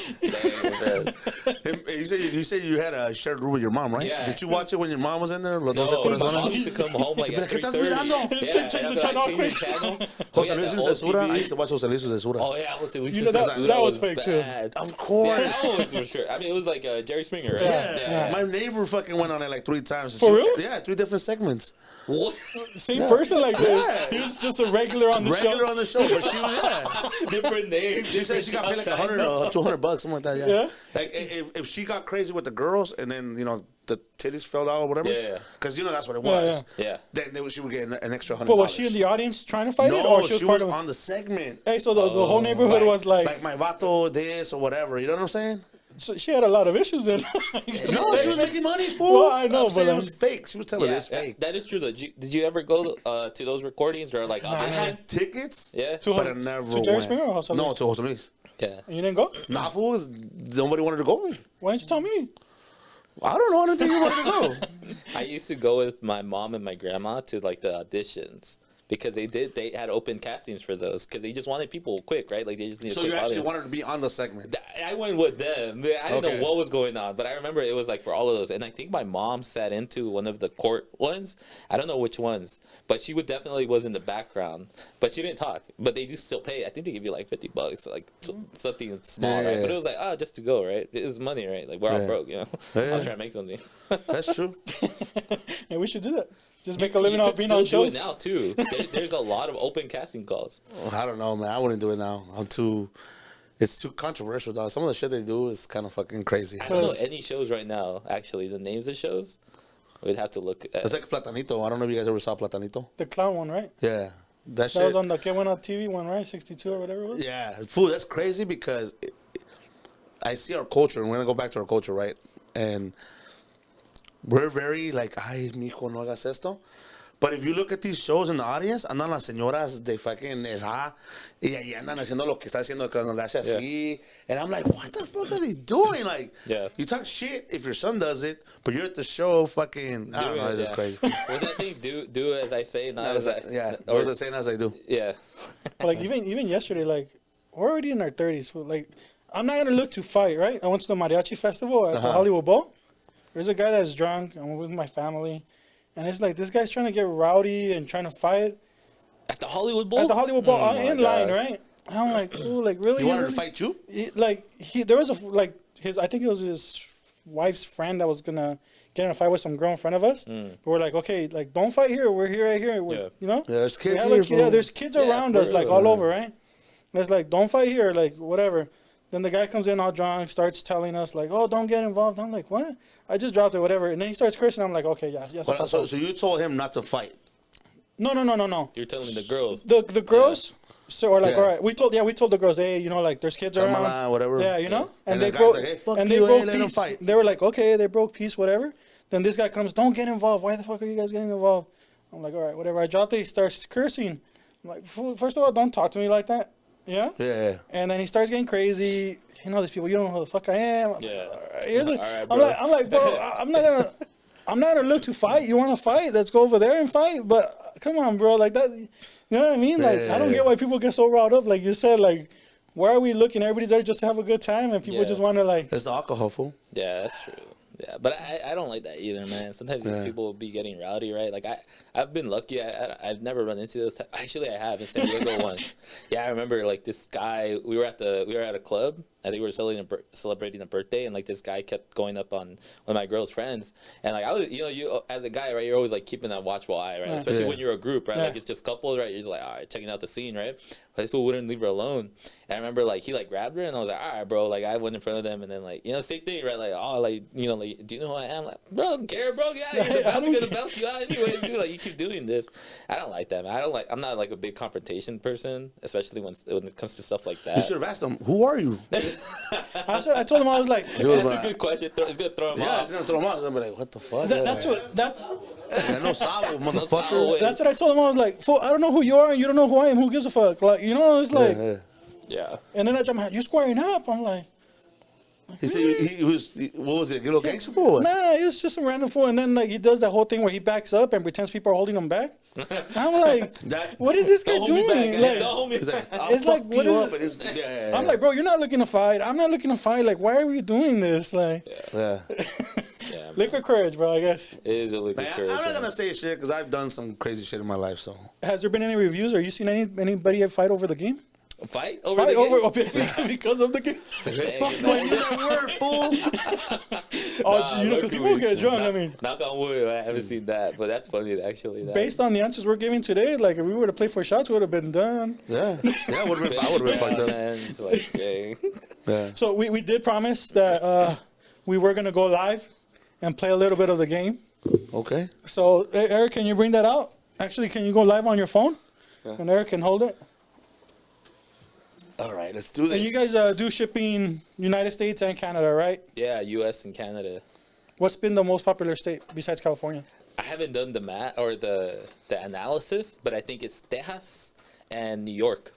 You said you had a shared room with your mom, right? Yeah. Did you watch it when your mom was in there? Los No, 12 my corazones? mom used to come home like at ¿Qué estás 3:30. mirando? Yeah, Change the and channel I'd be like, quick. channel. Jose Oh, yeah, Luis the and old Cesura. I TV. used to watch Jose Luis and Cesura. Oh yeah, Jose Luis. You know, that was Cesura fake, too. bad. Of Yeah, course. that was for sure. I mean, it was like Jerry Springer, right? Yeah. My neighbor fucking went on it like 3 times. For real? Yeah, 3 different segments. What? Same person like that. He was just a regular on the Regular show. on the show, but she was, Different names. She said she got paid like $100 or $200, something like that. Yeah. Like if she got crazy with the girls and then the titties fell out or whatever. Yeah. Because that's what it was. Yeah. Then she would get an extra $100. But was she in the audience trying to fight it, No, or she she was part was of? on the segment. Hey, so the whole neighborhood was like my vato this or whatever. You know what I'm saying? so she had a lot of issues then. No, she was making money for. Well, I know, I'm saying but it was fake. She was telling Yeah, us fake. that is true. Though. Did you ever go to those recordings or like I audition? had tickets. Yeah. But I never to Jerry went. Springer or Jose No, Luis? to Jose Luis. Yeah. And you didn't go? Nah, fools. Nobody wanted to go with me. Why didn't you tell me? I don't know. I didn't think you wanted to go. I used to go with my mom and my grandma to like the auditions because they had open castings for those because they just wanted people quick, right? Like they just needed. So you actually wanted to be on the segment. I went with them. I didn't know what was going on, but I remember it was like for all of those. And I think my mom sat into one of the court ones. I don't know which ones, but she would definitely was in the background. But she didn't talk. But they do still pay. I think they give you like $50, like something small, right? But it was like, just to go, right? It was money, right? Like we're all broke, you know. I was trying to make something. That's true. Yeah, we should do that. Just make a living off being on shows. Do it now too. There's a lot of open casting calls. I don't know, man. I wouldn't do it now. It's too controversial, dog. Some of the shit they do is kind of fucking crazy. I don't know any shows right now. Actually, the names of shows, we'd have to look at. It's like Platanito. I don't know if you guys ever saw Platanito. The clown one, right? Yeah, that shit. That was on the Que Buena TV one, right? 62 or whatever it was. Yeah, fool. That's crazy because I see our culture, and we're gonna go back to our culture, right? And we're very like, ay, mijo, no hagas esto. But if you look at these shows in the audience, andan las señoras de fucking edad y ahí andan haciendo lo que está haciendo cuando le hace así. And I'm like, what the fuck are they doing? Like, you talk shit if your son does it, but you're at the show fucking, I don't know, it's just crazy. What's that thing? Do as I say, not as I... Yeah, or as I say, not as I do. Yeah. Like, even yesterday, like, we're already in our 30s. So, like, I'm not going to look to fight, right? I went to the mariachi festival at the Hollywood Bowl. There's a guy that's drunk. I'm with my family. And it's like, this guy's trying to get rowdy and trying to fight. At the Hollywood Bowl? At the Hollywood Bowl, in line, right? And I'm like, ooh, like, really? He wanted to fight you? There was I think it was his wife's friend that was going to get in a fight with some girl in front of us. But we're like, okay, like, don't fight here. We're here, right here. You know? Yeah, there's kids here, there's kids around us, like, all over, right? And it's like, don't fight here, like, whatever. Then the guy comes in all drunk, starts telling us, like, oh, don't get involved. I'm like, what? I just dropped it, whatever. And then he starts cursing. I'm like, okay, yes. But, so you told him not to fight? No. You're telling me the girls. The girls? So, or like, all right, we told the girls, hey, you know, like, there's kids around. Whatever. Yeah, you know? And they broke, like, hey, fuck and you, they broke let them peace. fight. They were like, okay, they broke peace, whatever. Then this guy comes, don't get involved. Why the fuck are you guys getting involved? I'm like, all right, whatever. I dropped it. He starts cursing. I'm like, first of all, don't talk to me like that. Yeah? Yeah. And then he starts getting crazy. You know, these people, you don't know who the fuck I am. Yeah. All right, I'm like, bro, I'm not gonna look to fight. You want to fight? Let's go over there and fight. But come on, bro, like that. You know what I mean? Like, I don't get why people get so riled up. Like you said, like, why are we looking? Everybody's there just to have a good time, and people just want to like. It's the alcohol, fool. Yeah, that's true. Yeah, but I don't like that either, man. Sometimes people will be getting rowdy, right? Like I've been lucky. I've never run into those. Actually, I have in San Diego once. Yeah, I remember like this guy. We were at a club. I think we were celebrating a birthday, and like this guy kept going up on one of my girl's friends, and like I was, you as a guy, right, you're always like keeping that watchful eye, right? Especially when you're a group, right? Like it's just couples, right? You're just like, all right, checking out the scene, right? But this fool wouldn't leave her alone, and I remember like he like grabbed her, and I was like, all right, bro, like I went in front of them, and then like same thing, right? Like like do you know who I am? Like, bro, I don't care, bro, get out of here. The bouncer's gonna bounce you out anyways, dude. Like you keep doing this. I don't like that, man. I'm not like a big confrontation person, especially when it comes to stuff like that. You should have asked him, who are you? I told him, I was like, that's a good question. It's gonna throw him off. Yeah, it's gonna throw him off. I'm like, what the fuck? That's No Sabo, motherfucker. That's what I told him. I was like, fool, I don't know who you are, and you don't know who I am. Who gives a fuck? Like, it's like, yeah. And then I jump out, you're squaring up. I'm like, he said he was, what was it, a little gangster fool? Nah, he was just a random fool. And then like he does that whole thing where he backs up and pretends people are holding him back. I'm like, what is this guy doing? It's like, what is it? I'm like, bro, you're not looking to fight. I'm not looking to fight. Like, why are we doing this? Like, liquid courage, bro, I guess. It is a liquid courage. I'm not going to say shit because I've done some crazy shit in my life, so. Has there been any reviews or you seen anybody fight over the game? Fight over the game? Because of the game. Fuck you, I knew that word, fool. Because people get drunk. I mean, knock on wood. I haven't seen that, but that's funny actually. Based on the answers we're giving today, like if we were to play for shots, would have been done. Yeah, I would have been fucked up. It's like, dang. So we did promise that we were gonna go live and play a little bit of the game. Okay. So Eric, can you bring that out? Actually, can you go live on your phone? Yeah. And Eric can hold it. All right, let's do this. And you guys do shipping United States and Canada, right? Yeah, U.S. and Canada. What's been the most popular state besides California? I haven't done the math or the analysis, but I think it's Texas and New York.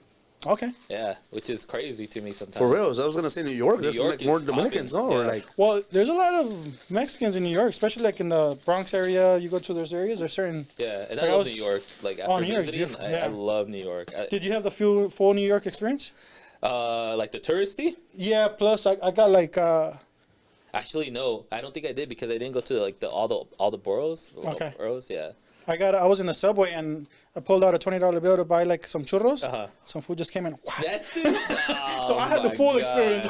Okay. Yeah, which is crazy to me sometimes. For real, I was gonna say New York. There's York like more is Dominicans, popping, no? Or yeah. like Well, there's a lot of Mexicans in New York, especially like in the Bronx area. You go to those areas, there's certain. Yeah, and Like, I I love was- New York. Like Oh, after New York's visiting, beautiful, I yeah. love New York. Did you have the full New York experience? Like the touristy? Yeah. Plus, I got like. Actually, no, I don't think I did because I didn't go to like all the boroughs. Okay. Boroughs, yeah. I was in the subway and I pulled out a $20 bill to buy like some churros. Uh-huh. Some food just came in. That's So I had the full experience.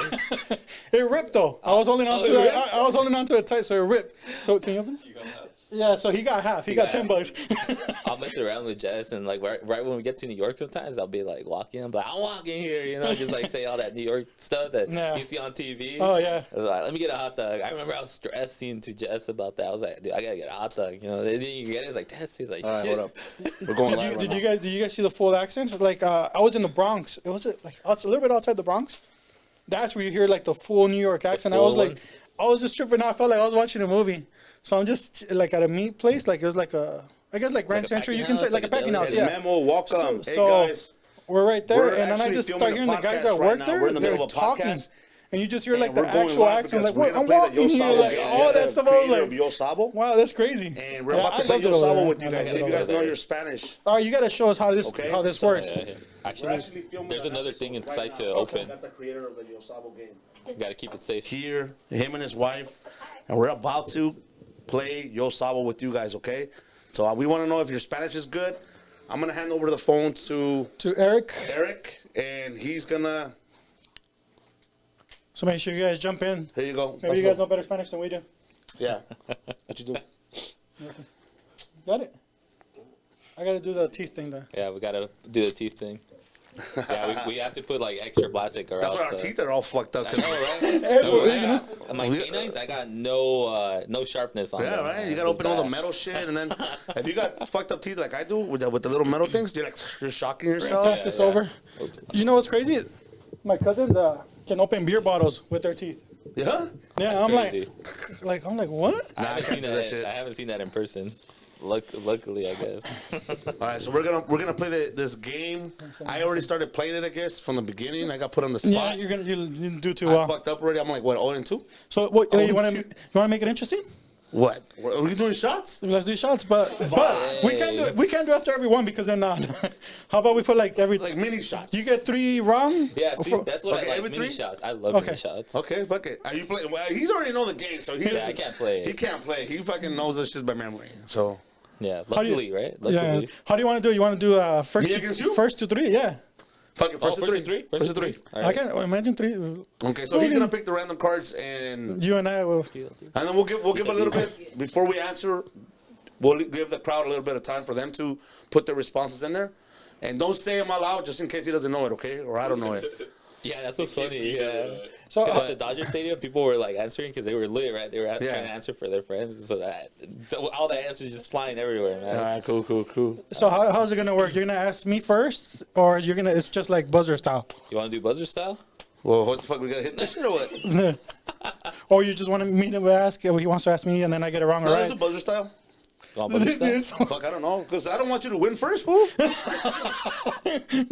It ripped though. I was holding on Oh, to it it. ripped? I was holding on to it tight, so it ripped. So can you open it? Yeah. So he got half. He got got $10. I'll mess around with Jess, and like right when we get to New York, sometimes I'll be like walking. I'm like, I'm walking here, you know, just like say all that New York stuff that Yeah. you see on TV. Oh, yeah. I was like, let me get a hot dog. I remember I was stressing to Jess about that. I was like, dude, I gotta get a hot dog. You know, and then you get it, it's like, Jess, he's like, all right, shit. hold up. We're going Did live you right did now. you guys see the full accents? Like I was in the Bronx. It was like a little bit outside the Bronx. That's where you hear like the full New York accent. I full was like, one? I was just tripping out. I felt like I was watching a movie. So I'm just like at a meat place. Like it was like I guess like Grand a Century. packing You can say house, like a like a packing deli? house. Hey, Yeah. Memo, welcome. So- Hey so- guys, We're right there, We're and then I actually just filming start a hearing the guys podcast that right work now. there. We're in the They're middle of a talking, podcast. and you just hear like and the we're going actual live accent. because Like, we're what? gonna I'm play the Yo walking here, Sabo like game. all that stuff. I was Creator of like, Yo Sabo. wow, that's crazy. And we're Yeah, about I to play loved Yo it over Sabo there. with you I guys. loved See it if you over guys there. know your Spanish. All right, you gotta show us how this Okay. works. Yeah, yeah. Actually, there's another thing inside to open. Got the creator of the Yo Sabo game Gotta keep it safe. here, him and his wife, and we're about to play Yo Sabo with you guys. Okay, so we want to know if your Spanish is good. I'm gonna hand over the phone to To Eric, Eric, and he's gonna. so make sure you guys jump in. Here you go. Maybe you guys know better Spanish than we do. Yeah. What you do? Got it. I gotta do the teeth thing there. Yeah, we gotta do the teeth thing. Yeah, we have to put like extra plastic or That's else. why our teeth are all fucked up. I know, right? Hey, Yeah. And my canines, I got no sharpness on Yeah, them. right. man. You gotta It was open all the bad. metal shit, and then if you got fucked up teeth like I do with the little metal things, you're shocking yourself. Pass this over. You know what's crazy? My cousins can open beer bottles with their teeth. Yeah. Yeah, That's I'm crazy. I'm like, what? I haven't I seen can't do that. that shit. I haven't seen that in person. Luckily, I guess. All right, so we're gonna play this game. I already started playing it, I guess, from the beginning. I got put on the spot. Yeah, you didn't do too I well. fucked up already. I'm like, what, 0-2? So what? Oh, You want two. to make it interesting? What? Are we doing shots? Let's do shots, but we can't do after every one because then how about we put like every Like mini shots. you get 3 wrong? Yeah, see, that's what Okay, I like. every Mini three? shots. I love Okay. mini shots. Okay, fuck it. Are you playing? Well, he's already know the game, so he's. Yeah, I can't play it. He can't play. He fucking knows this shit by memory. So. Yeah, How do you- luckily, right? Yeah. Luckily. How do you want to do it? You want to do Me against you? first to 3? Yeah. Fuck it. First, First to to three. three? First to three. All I right. can imagine 3. Okay, so he's gonna pick the random cards, and You and I will. then we'll give a little bit before we answer. We'll give the crowd a little bit of time for them to put their responses in there, and don't say them out loud just in case he doesn't know it, okay? Or I don't know it. Yeah, that's so funny. Yeah. So At the Dodger Stadium, people were like answering because they were lit, right? They were Yeah. trying to answer for their friends, so that all the answers just flying everywhere, man. All right, cool. so how's it gonna work? You're gonna ask me first, or you're gonna? It's just like buzzer style, You want to do buzzer style? Well, what the fuck? We gotta hit this shit or what? or you just want me to ask? Or he wants to ask me, and then I get it wrong or No, that's right? the buzzer style. You want buzzer style? It's Fuck, I don't know, because I don't want you to win first, fool.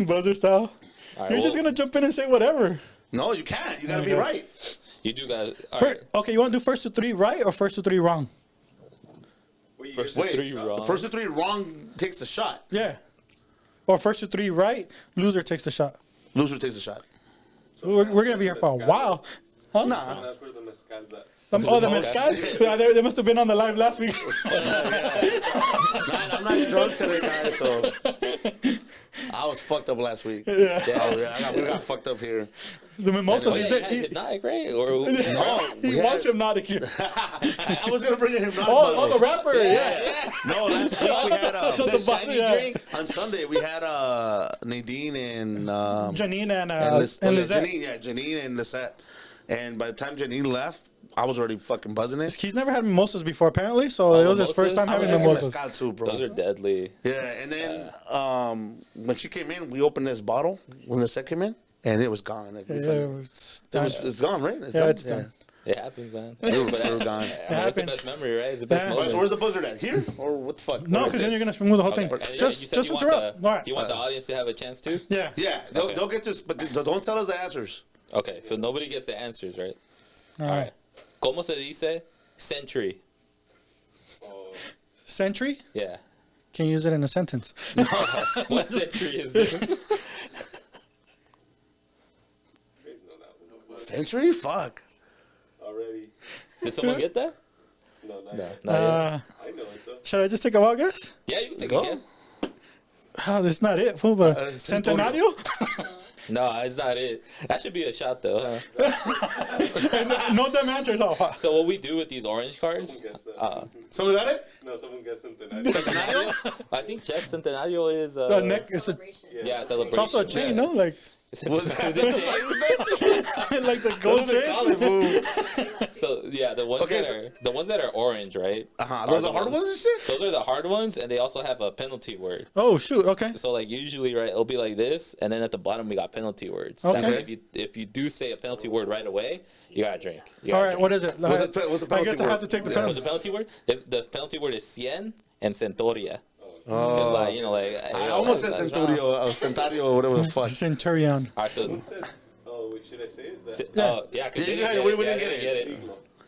buzzer style. All right, You're just well, gonna jump in and say whatever. No, you can't. You gotta be Okay. right. You do got. All Fir- right. Okay, you want to do first to 3 right or first to 3 wrong? First Wait, three wrong. first to 3 wrong takes a shot. Yeah. Or first to 3 right, loser takes the shot. Loser takes a shot. We're gonna be here for a while. Nah. That's where the mezcal's at. Oh, the mezcal? Yeah, they must have been on the live last week. Man, I'm not drunk today, guys, so I was fucked up last week. Yeah. Oh, yeah, we got fucked up here. The mimosas. Oh, yeah, He's you the- had he hypnotic, right? Or he wants hypnotic here. I was gonna bring him hypnotic. Oh, the rapper. Yeah. No, last week we had the The shiny yeah. drink. on Sunday we had Nadine and Janine and Janine, Lizette. Janine and Lisette. And by the time Janine left, I was already fucking buzzing it. He's never had mimosas before, apparently, so it was his first time I was having drinking mimosas. mezcal too, bro. Those are deadly. Yeah, and then when she came in, we opened this bottle when Lisette came in, and it was gone. Like, Yeah, it's gone, right? Yeah, it's done. It happens, man. We're But gone. that's the happens. best memory, right? It's the best Yeah. All right, moment. so where's the buzzer at? Here or what the fuck? No, Or because then this? you're gonna move the whole Okay. thing. And you Just said you want interrupt. the- All right. You want the audience to have a chance too? Yeah. Yeah, they'll get this, but don't tell us the answers. Okay, so nobody gets the answers, right? All All right. right. ¿Cómo se dice century? Century? Yeah. Can you use it in a sentence? What century is this? Century? Fuck. Already. Did someone get that? No, not No. yet. Not yet. I know it though. Should I just take a wild guess? Yeah, you can take Go. a guess. Oh, that's not it, fool. But Centenario. Centenario? No, it's not it. That should be a shot though. Huh? No dumb answers. Oh, fuck. So what we do with these orange cards? Someone guessed that. Someone got it? No, someone guessed something. Centenario? I think Jeff Centenario is. The neck is a, Celebration. Yeah, celebration. it's also a chain, no? Like, Was that like the gold chain. So yeah, the ones Okay, that so- are the ones that are orange, right? Those the are hard ones and shit? Those are the hard ones, and they also have a penalty word. Oh shoot. Okay. So like usually, right, it'll be like this, and then at the bottom we got penalty words. Okay. That way, if you do say a penalty word right away, you gotta drink. You All gotta right. drink. What's it? What's the I penalty guess I word? have to take the Yeah. What's penalty. the penalty word? The penalty word is cien and centoria. Oh. Cause like, you know, like I almost said Centurio or Centario or whatever the fuck. Centurion. All right, so Someone said, oh, wait, should I say it? That, oh yeah, because Yeah, we didn't get it.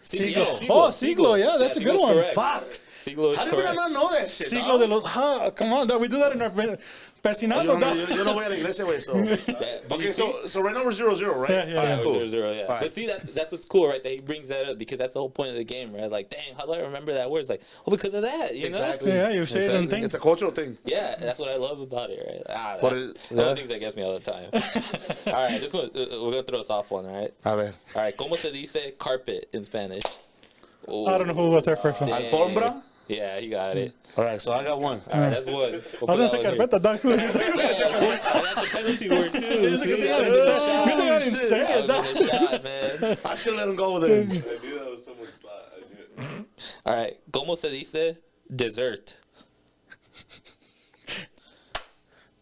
Siglo. Oh, Siglo. Yeah, that's a good Siglo's one. correct. Fuck. Siglo is How did we correct. not know that shit? Siglo dog? de los. Come on, dog. We do that in our persinado, Yo dog. no voy a la iglesia, güey, so. Yeah, but Okay, you see- so right now we're 0-0, right? Yeah, yeah, All right, yeah. cool. 0-0, yeah. Alright. But see, that's what's cool, right? That he brings that up because that's the whole point of the game, right? Like, dang, how do I remember that word? It's like, oh, because of that, you know? Exactly. Yeah, you say it in things. It's a cultural thing. Yeah, that's what I love about it, right? That's What one is- of the yeah. things that gets me all the time. All right, this one, we're going to throw a soft one, all right? A ver. All right, ¿cómo se dice carpet in Spanish? Ooh, I don't know who was there first one. dang. Alfombra? Yeah, he got it. All right, so I got one. All right, that's one. We'll I put was gonna say that one here. carpeta, dog. That's a penalty word, too. It's a good See? thing I didn't say- good thing I didn't say it, That dog. was a shot, man. I should let him go with him. I knew that was someone's slot. I knew it. All right, ¿cómo se dice dessert?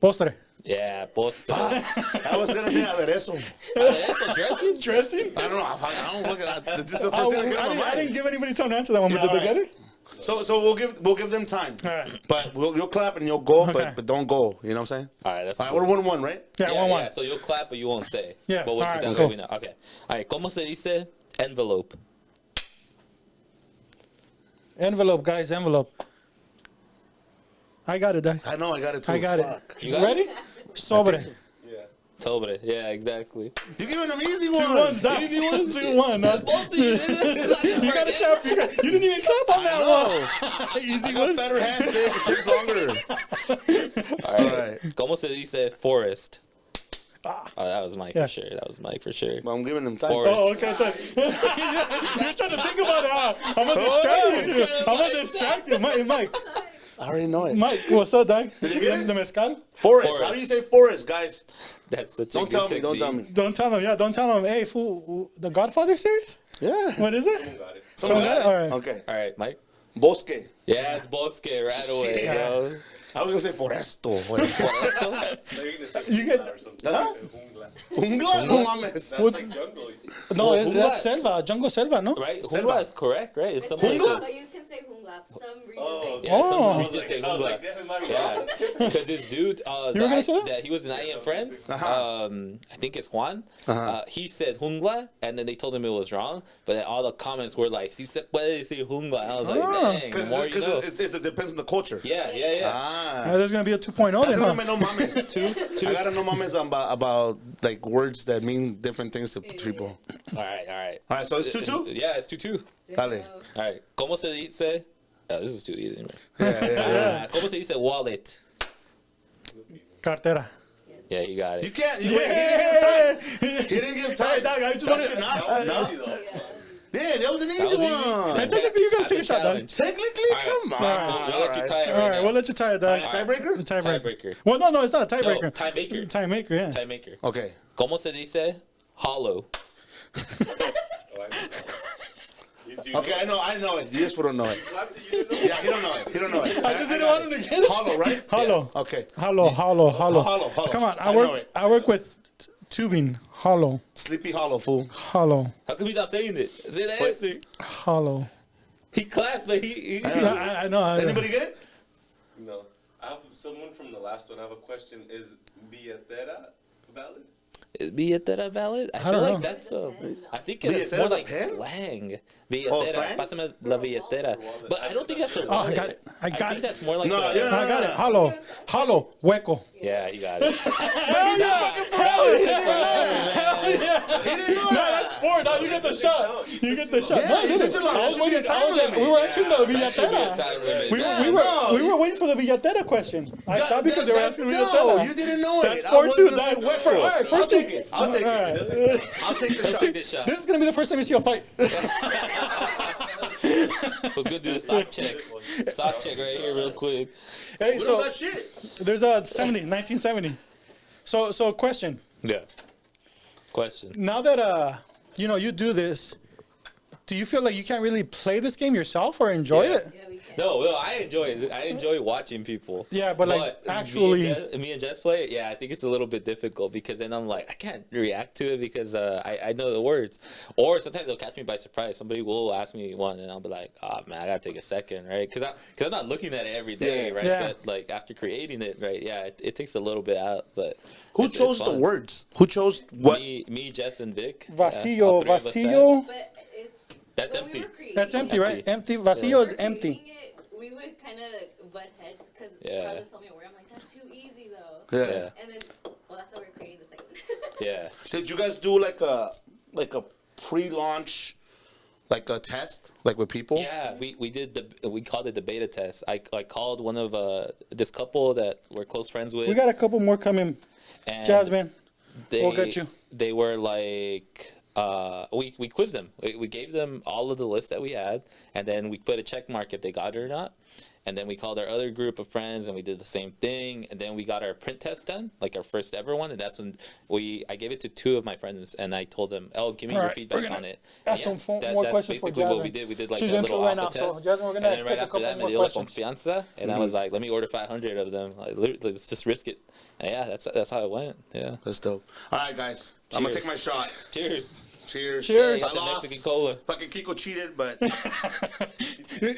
Postre. Yeah, postre. I was going to say aderezo. Aderezo, dressing? Dressing? I don't know. I don't look at that. It's just the Oh, first thing that came to my I didn't mind. give anybody time to answer that one, but Yeah, did they all get right. it? So we'll give them time. All right. But you'll clap and you'll go, Okay. but don't go. You know what I'm saying? All right, that's All right, cool. we're 1-1, right? Yeah, Yeah, 1-1. yeah, so you'll clap, but you won't say. Yeah, But what all is right, that cool. we know? Okay. All right, ¿cómo se dice envelope? Envelope, guys, envelope. I got it, dog. I know, I got it too. I got Fuck. You got it? Ready? Sobre. Yeah. Sobre. Yeah, exactly. You're giving them easy 2-1, ones. dog. 2-1, dog. Both of you. You got to clap. You didn't even clap on that one. Easy I got one. better hands, Dave. It takes longer. All right. All right. ¿Cómo se dice forest? Ah. Oh, that was Mike Yeah. for sure. That was Mike for sure. Well, I'm giving them time. Forest. Oh, okay. You're trying to think about it. Huh? I'm going to distract you. I'm going to distract you. Mike, I already know it. Mike, what's up, dog? Did you get it? The mezcal? Forest. Forest. How do you say forest, guys? That's such a Don't good tell me. Don't tell me. technique. Don't tell him. Yeah, don't tell him. Hey, fool, the Godfather series? Yeah. What is it? Got it. Someone got it? All right. Okay. All right, Mike. Bosque. Yeah, it's bosque right away, Yeah. bro. I was gonna say foresto. güey. No, you're gonna say You get- jungla or something. Huh? Jungla. Jungla? No mames. That's What's- like jungle. No, Well, that's Jungla- Selva, Jungle Selva, no? Right? Selva. Jungla is correct, right? It's It's something Jungla, like but that. you can say Jungla. Some regions Oh, say okay. Yeah, Oh. some I was regions say like, Jungla. damn, am I Yeah, wrong? because this dude, You were gonna say that? he was in I Am Friends. Uh-huh. I think it's Juan. Uh-huh. He said Jungla, and then they told him it was wrong. But then all the comments were like, "Si se puede decir Jungla." I was like, Ah. "Dang, the Because more you know." it depends on the culture. Yeah, yeah, yeah. Ah. There's going to be a 2.0 That's then, gonna huh? make no mames. Two. I gotta know mames about like words that mean different things to people. All right, all right. All right, so it's 2-2. Yeah, it's 2-2. Dale. All right. ¿Cómo se dice? Oh, this is too easy. Right? Yeah, yeah. ¿Cómo se dice wallet? Cartera. Yeah, you got You it. can't. You wait, he didn't give time. He didn't give time. Hey, dog, I just That wanted- should not. That was No. easy, though. Yeah, that was an That easy was easy. one. Hey, technically, you gotta That's take a shot, dog. challenge. Technically, All right. come on. We'll let you tie it All right right, now. we'll let you tie it, dog. Tiebreaker? Tiebreaker. Well, no, it's not a tiebreaker. No, tiemaker. Tiemaker, yeah. Tiemaker. Okay. ¿Cómo se dice hollow? Oh, I know that. You do Okay, I know it. You just don't know it. Clapped it, you didn't know? Yeah, he don't know it. He don't know it. I just didn't got want him to get it. Hollow, right? Hollow. Okay. Hollow. Hollow. Come on, I know it. I work with Tubing. Hollow. Sleepy Hollow, fool. Hollow. How come he's not saying it? Say the answer. Hollow. He clapped, but he Yeah, I know. Anybody get it? No. I have someone from the last one. I have a question. Is billetera valid? Is billetera valid? I feel don't like know. that's I think it's more Billetera's a like pen? slang. Oh, Billetera. slang? Pásame la billetera. But I don't think that's a Oh, I wallet. got it. I got think it. that's more like No, a, yeah. I got it. Hollow. Hollow. Hueco. Yeah, you got it. Hell yeah! Hell yeah! No, that's 4. Now you get the shot. You get the shot. Yeah, No, I you didn't. get the- I was there should be waiting. a time limit. We were answering the That should be a billetera. time limit. We were waiting for the billetera question. I thought because they were asking No, billetera. you didn't know That's it. 4-2. That That was went for all right. I'll First take two. it. I'll take All it. right. I'll take the shot. Take this shot. This is gonna be the first time you see a fight. Let's go do the sock check. Sock check right here, real quick. Hey, We so don't got shit. there's a 1970. So question. Yeah. Question. Now that you do this, do you feel like you can't really play this game yourself or enjoy Yeah. it? Yeah, we can. No, I enjoy it. I enjoy watching people. Yeah, but, like, actually- me and Jess play it. Yeah, I think it's a little bit difficult because then I'm like, I can't react to it because I know the words. Or sometimes they'll catch me by surprise. Somebody will ask me one, and I'll be like, oh man, I gotta take a second, right? Because I'm not looking at it every day, right? Yeah. But like after creating it, right? Yeah, it takes a little bit out, but Who it's chose the fun. words? Who chose what? Me, Jess, and Vic. Vacío, all three of us vacío. But it's That's when empty. We were creating That's empty, it, right? Empty. Empty. Vacío when is we were empty. creating it, we would kind of butt heads because Yeah. Carla told me a word. I'm like, that's too easy though. Yeah. Yeah, And then, well, that's how we're creating the second one. yeah. Did you guys do like a pre-launch, like a test, like with people? Yeah, we did we called it the beta test. I called one of this couple that we're close friends with. We got a couple more coming. and Jasmine. they, we'll get you. They were like we quizzed them. We gave them all of the list that we had, and then we put a check mark if they got it or not. And then we called our other group of friends, and we did the same thing. And then we got our print test done, like our first ever one. And that's when I gave it to 2 of my friends, and I told them, "Oh, give me your Alright, feedback we're gonna on it." ask And some more that's questions for basically what we Jasmine. did. We did like She's a in little right alpha now, so test. Jasmine, we're gonna and then take right a after couple that, more me dio la questions. confianza, and I was like, "Let me order 500 of them. Like, literally, let's just risk it." And yeah, that's how it went. Yeah. That's dope. All right, guys. I'm gonna Cheers. take my shot. Cheers. Cheers. Cheers. I Got the lost. Mexican cola. Fucking Kiko cheated, but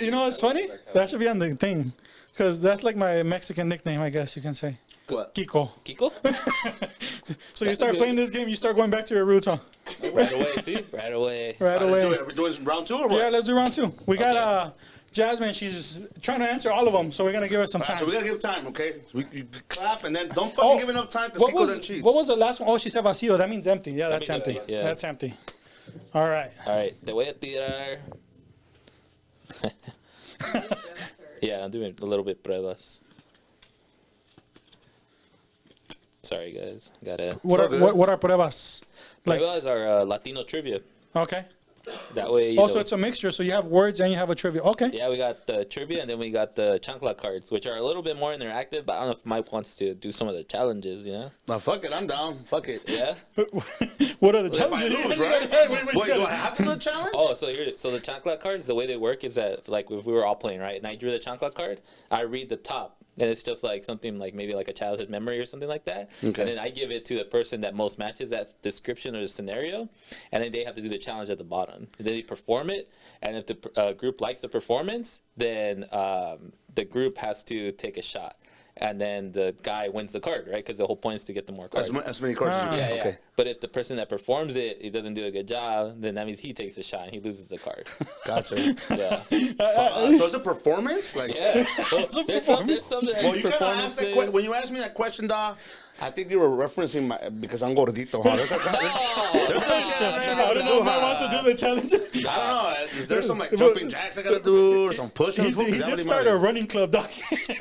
You know what's funny? That should be on the thing. Because that's like my Mexican nickname, I guess you can say. what? Kiko. Kiko? So you start playing this game, you start going back to your roots, huh? Right away, see? Right away. Right Let's do away. it. Are we doing round 2 or what? Yeah, let's do round 2. We got Okay. Jasmine. She's trying to answer all of them, so we're gonna give her some All right, time. so we gotta give time, okay? So you clap and then don't fucking give enough time because what Kiko then was cheats. what was the last one? Oh, she said vacío. That means empty. Yeah, that's means empty. empty, yeah. That's empty. All right. All right. Te voy a tirar. Yeah, I'm doing a little bit pruebas. Sorry, guys. Got it. What So are good. what are pruebas? Like Pruebas are Latino trivia. okay. That way, you Also, know- it's a mixture. So you have words and you have a trivia. Okay. yeah, we got the trivia, and then we got the chancla cards, which are a little bit more interactive. But I don't know if Mike wants to do some of the challenges. You know? No, fuck it. I'm down. Fuck it. Yeah. What are the If I challenges? lose, right? Wait, do I have to do the challenge? Oh, so the chancla cards, the way they work is that, like, if we were all playing, right, and I drew the chancla card, I read the top, and it's just like something like maybe like a childhood memory or something like that. Okay. And then I give it to the person that most matches that description or the scenario, and then they have to do the challenge at the bottom. And then they perform it, and if the group likes the performance, then the group has to take a shot. And then the guy wins the card, right? Because the whole point is to get the more cards. As many cards as you Yeah, get. yeah. Okay. But if the person that performs it, he doesn't do a good job, then that means he takes a shot and he loses the card. Gotcha. Yeah. So it's a performance? Like, Yeah. Well, there's some that well, you kind of asked that when you asked me that question, dog. I think you were referencing my because I'm gordito. Huh? There's some shit I don't know if I want to do the challenge. I don't know. Is there some like jumping jacks I gotta do or some push-ups? He Is that did what start a running club, doc.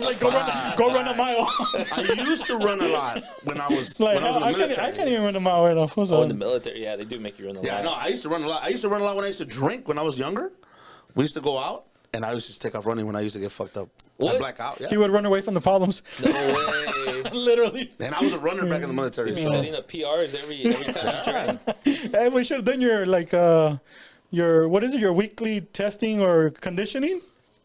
Like go run a mile. I used to run a lot when I was Like when I was in the I military. can't even run a mile right now. What's Oh, up? in the military, yeah, they do make you run the Yeah, line. no, I used to run a lot. I used to run a lot when I used to drink when I was younger. We used to go out, and I used to take off running when I used to get fucked up. What? I black out, yeah. He would run away from the problems. No way. Literally. And I was a runner back in the military. You be So. setting up PRs every time you train. Hey, we should have done your like your what is it? Your weekly testing or conditioning?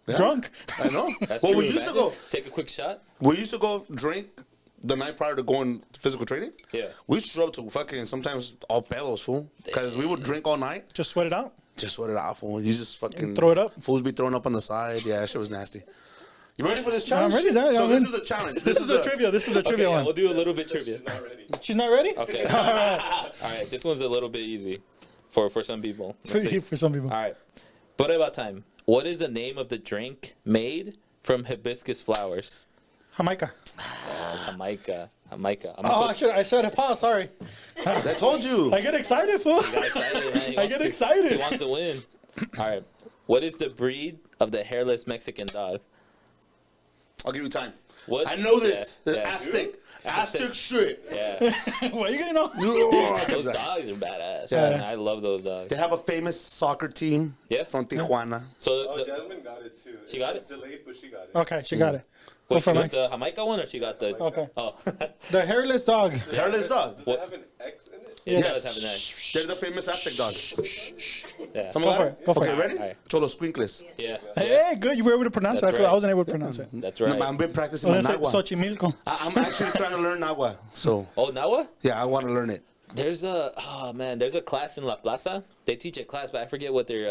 Yeah. Drunk. I know. That's Well, true. we used to Imagine. go. Take a quick shot. We used to go drink the night prior to going to physical training. Yeah. We used to show up to fucking sometimes all pelos, fool. Because we would drink all night. Just sweat it out. Just sweat it out, fool. You just fucking And throw it up. Fools be thrown up on the side. Yeah, that shit was nasty. You ready for this challenge? I'm ready now. So I'm this in. is a challenge. This is a trivia. This is a trivia Okay, yeah, one. we'll do a little bit trivia. She's not ready. She's not ready? Okay. All right. This one's a little bit easy for some people. Let's see. For some people. All right. But about time. What is the name of the drink made from hibiscus flowers? Jamaica. It's Jamaica. Jamaica. Oh, I should have paused. Sorry. I told you. I get excited, fool. Got excited, man. He I wants get to- excited. He wants to win. All right. What is the breed of the hairless Mexican dog? I'll give you time. What? I know this. Yeah, The yeah. Aztec. Aztec. Aztec shit. Yeah. What are you gonna know? Those dogs are badass. Yeah. Man. I love those dogs. They have a famous soccer team. Yeah. From Tijuana. So Oh, the, Jasmine got it too. She got It's Delayed, but she got it. Okay, she got it. Go wait, for she got Mike. the Jamaica one or she got the? Okay. Oh. The hairless dog. Hairless dog. Does What? it have an X in it? It Yes. does have an X. They're the famous Aztec dogs. Yeah. Someone Go got for it. Go for okay, it. ready? All right. Cholo squinkles. Yeah. Hey, good. You were able to pronounce That's it. I right. wasn't able to pronounce it. That's right. I've been practicing I my was gonna say Nahua. Xochimilco. I'm actually trying to learn Nahua. So, Oh, Nawa? yeah, I want to learn it. There's a there's a class in La Plaza. They teach a class, but I forget what their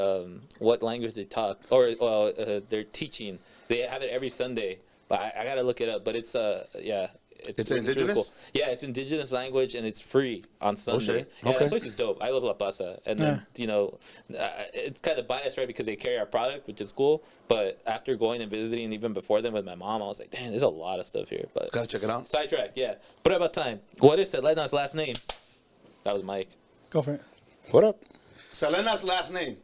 what language they talk or they're teaching. They have it every Sunday, but I gotta look it up. But it's It's really indigenous? Yeah, it's indigenous language and it's free on Sunday. shit. Yeah, Okay. that place is dope. I love La Plaza, and then it's kind of biased, right? Because they carry our product, which is cool. But after going and visiting, even before then with my mom, I was like, damn, there's a lot of stuff here. But Gotta check it out. sidetrack, yeah. But about time. What is Selena's last name? That was Mike. Go for it. What up? Selena's last name.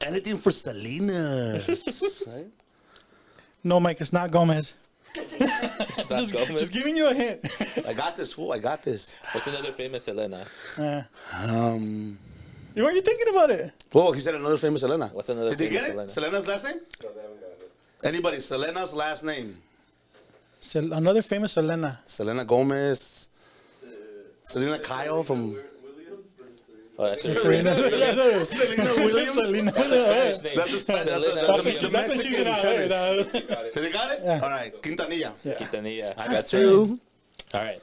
Anything for Selena's. Right? No, Mike, it's not Gomez. It's not Gomez. Just giving you a hint. I got this, fool. I got this. What's another famous Selena? You weren't you thinking about it? Whoa, he said another famous Selena. What's another Did they famous get it? Selena? Selena's last name? No, they haven't got it. Anybody? Selena's last name. Another famous Selena. Selena Gomez. Selena Kyle from. Oh, that's a Serena. Selena Williams. Selena. Spanish name. That's a Spanish. Selena. That's a That's Mexican That's when she's in LA. tennis. They got it. Did they got it? Yeah. All right. Quintanilla. Quintanilla. I got That's two. All right.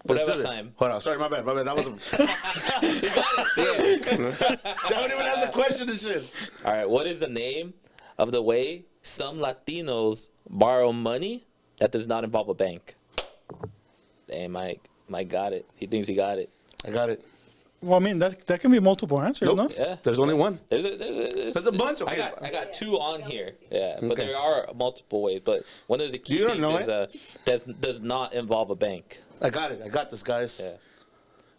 Let's What do about this. time? Hold on. Sorry, my bad. My bad. That was a. That one even has a question and shit. All right. What is the name of the way some Latinos borrow money that does not involve a bank? Damn, Mike got it. He thinks he got it. I got it. Well, I mean, that can be multiple answers, Nope. no? Yeah. There's only one. There's There's a bunch, okay. I got two on here. Yeah, but Okay. there are multiple ways. But one of the key You don't things know is does not involve a bank. I got it. I got this, guys. Yeah.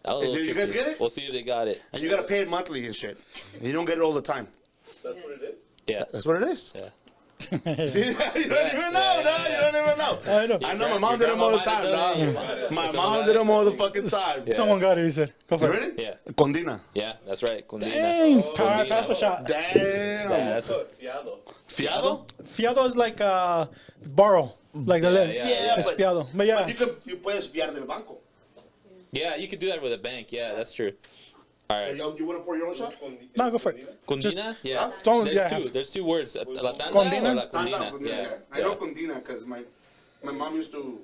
That was a little Did you guys tricky. get it? We'll see if they got it. And you gotta pay it monthly and shit. And you don't get it all the time. That's what it is? Yeah. That's what it is. Yeah. See, you don't even know, dog. You don't even know. I know. I know my Your mom did them all the grandma time, might have done dog. it. My Someone mom got did it. them all the fucking time. Yeah. Someone got it, he said. Go for You it. ready? Yeah. Condina. Yeah, that's right. Condina. Dang, Condina. pass a shot. Damn. Yeah, that's a, Fiado. Fiado? Fiado is like borrow. Like the yeah, it's but- fiado. But yeah. You puedes fiar del banco. yeah, you could do that with a bank. Yeah, that's true. All right. You want to pour your own shot? No, go for it. Condina? Yeah. don't- There's yeah. two. There's two words. La tanda Condina? or la condina. Yeah. I know Condina because my mom used to.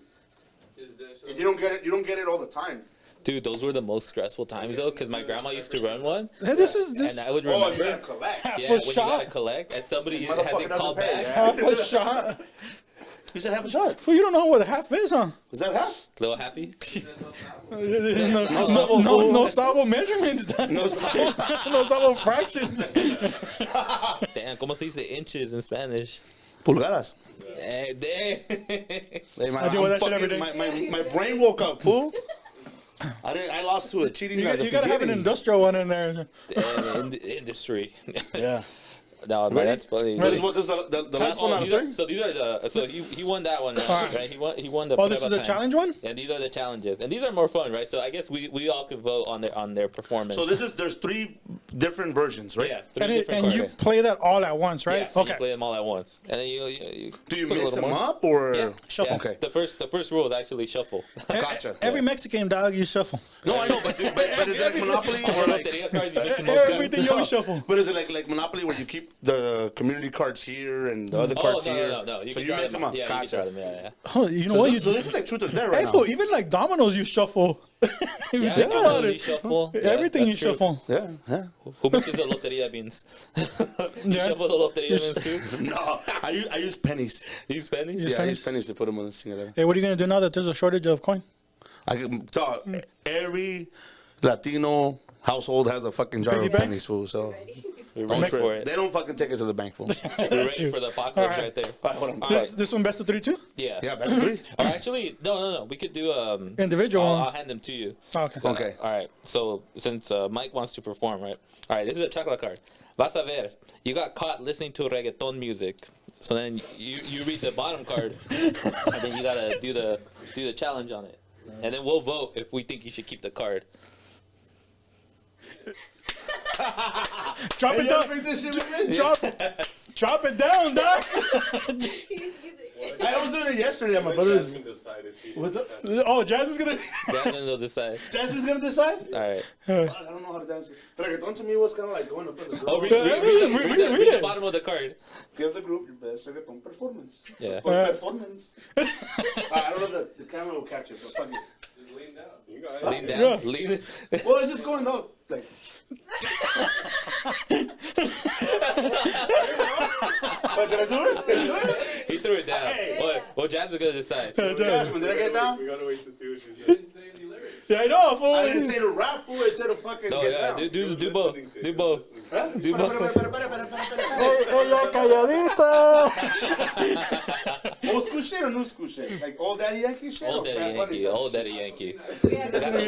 And you don't get it all the time. Dude, those were the most stressful times though, because my grandma used to run one, Hey, this is this and I would Oh, you remember. gotta collect. half Yeah, a when you shot. gotta collect, and somebody has Motherfucker it called doesn't pay, back. yeah. Half a shot. You said half a shot. Fool, you don't know what a half is, huh? Is that half? Little halfy. No Sabo measurements. No, sorry. No Sabo fractions. Damn, ¿cómo se dice inches in Spanish? Pulgadas. Eh, damn. Hey, man, I deal with that shit every day. My brain woke up, fool. I lost to a cheating. You at the gotta have an beginning. industrial one in there. Damn, in the industry. Yeah. No, man, that's funny. This is what this is the last one out of three. So these are the. So he won that one, right? He won the. Oh, this is Prueba a time. challenge one? Yeah, these are the challenges, and these are more fun, right? So I guess we all could vote on their performance. So there's different versions, right? Yeah, three different And you cards. play that all at once, right? Yeah, Okay. you play them all at once, and then you Do you put a mix little them more. up or? Yeah, Shuffle. yeah. Okay. The first rule is actually shuffle. Gotcha. Every Mexican dog, you shuffle. No, I know, but is it like Monopoly All or the like? loteria cards, you mix them up too. Everything you always shuffle. But is it like Monopoly where you keep the community cards here and the other cards here? No. So can you draw mix them up. Yeah, you can Gotcha. draw them. Yeah. Oh, you know So what? this, so this is like truth or dare right Hey, now. fool, even like dominoes, you shuffle. If you Yeah, think yeah, about you it, shuffle. Yeah, everything that's you true. shuffle. Yeah, yeah. Who mixes the loteria beans? You Yeah. shuffle the loteria beans too? No, I use pennies. You use pennies? Use Yeah, I pennies? use pennies to put them on this together. Hey, what are you gonna do now that there's a shortage of coin? So every Latino household has a fucking jar Piggy of bank? pennies, fool. So We're ready for it. they don't fucking take it to the bank, fool. We're ready for the apocalypse Alright. right there. Hold on. This one best of 3 too? Yeah. Yeah, that's three. Or actually, no. We could do Individual. I'll hand them to you. Oh, okay. Okay. All right. So since Mike wants to perform, right? All right. This is a chocolate card. Vas a ver. You got caught listening to reggaeton music. So then you read the bottom card, and then you gotta do the challenge on it, and then we'll vote if we think you should keep the card. Drop it down. Drop it down, dog. I was doing it yesterday at my brother's. Jasmine decided she. What's up? Oh, Jasmine's gonna. Jasmine will decide. Jasmine's gonna decide? All right. I don't know how to dance. Reggaeton to me was kind of like going up in the Oh, group. read the bottom of the card. Give the group your best reggaeton performance. Yeah. Or performance. I don't know if the camera will catch it, but fuck it. Just lean down. You got it. Lean down. Yeah. Lean. Well, it's just going up. Like, but did I do it? Did I do it? He threw it down. Hey. Well, Jasmine's gonna decide. Jasmine, did I get down? We gotta wait to see what she says. Yeah, I know, fool. I didn't say to rap, fool. I said to fucking No, get yeah. down. Do both. Do both. Huh? Do both. Ella calladita. Old school shit or new school shit? Like old daddy Yankee shit? Old or Daddy Bad Bunny Yankee. type Old shit? Daddy Yankee. You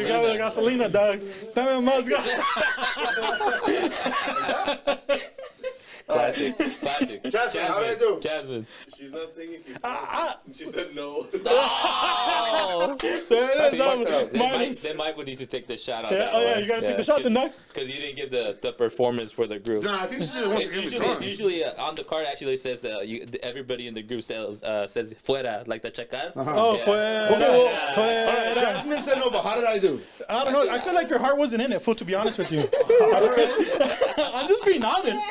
got the gasolina, dog. Dame más gas. Classic. Classic. Jasmine, how did I do? Jasmine. She's not saying if you. She said no. Oh! There it is. Then Mike, Minus. then Mike would need to take the shot on Yeah, that oh, yeah, one. you gotta take the shot, then, dog. Because you didn't give the performance for the group. Nah, I think she just wants to give me It's drunk. usually on the card actually says everybody in the group says fuera, like the chacal. Oh, Yeah. fuera. Jasmine said no, but how did I do? I don't know. I feel like your heart wasn't in it, fool, to be honest with you. I'm just being honest.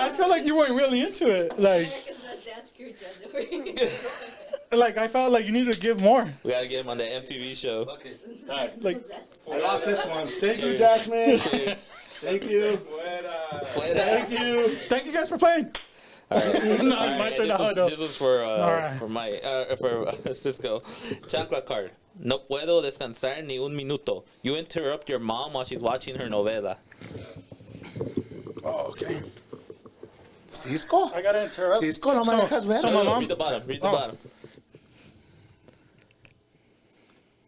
I feel like you weren't really into it. Like I felt like you needed to give more. We gotta get him on the MTV show. Like, I lost this one. Thank you, Jasmine. Thank you. Thank you. thank you guys for playing. All right. No, All right, my turn this, now, was, though. this was for right. Cisco. Chancla card. No puedo descansar ni un minuto. You interrupt your mom while she's watching her novela. Oh, okay. Sisko? I gotta interrupt. Sisko, no me dejas ver. so my mom- Read the bottom. Read the Oh. bottom.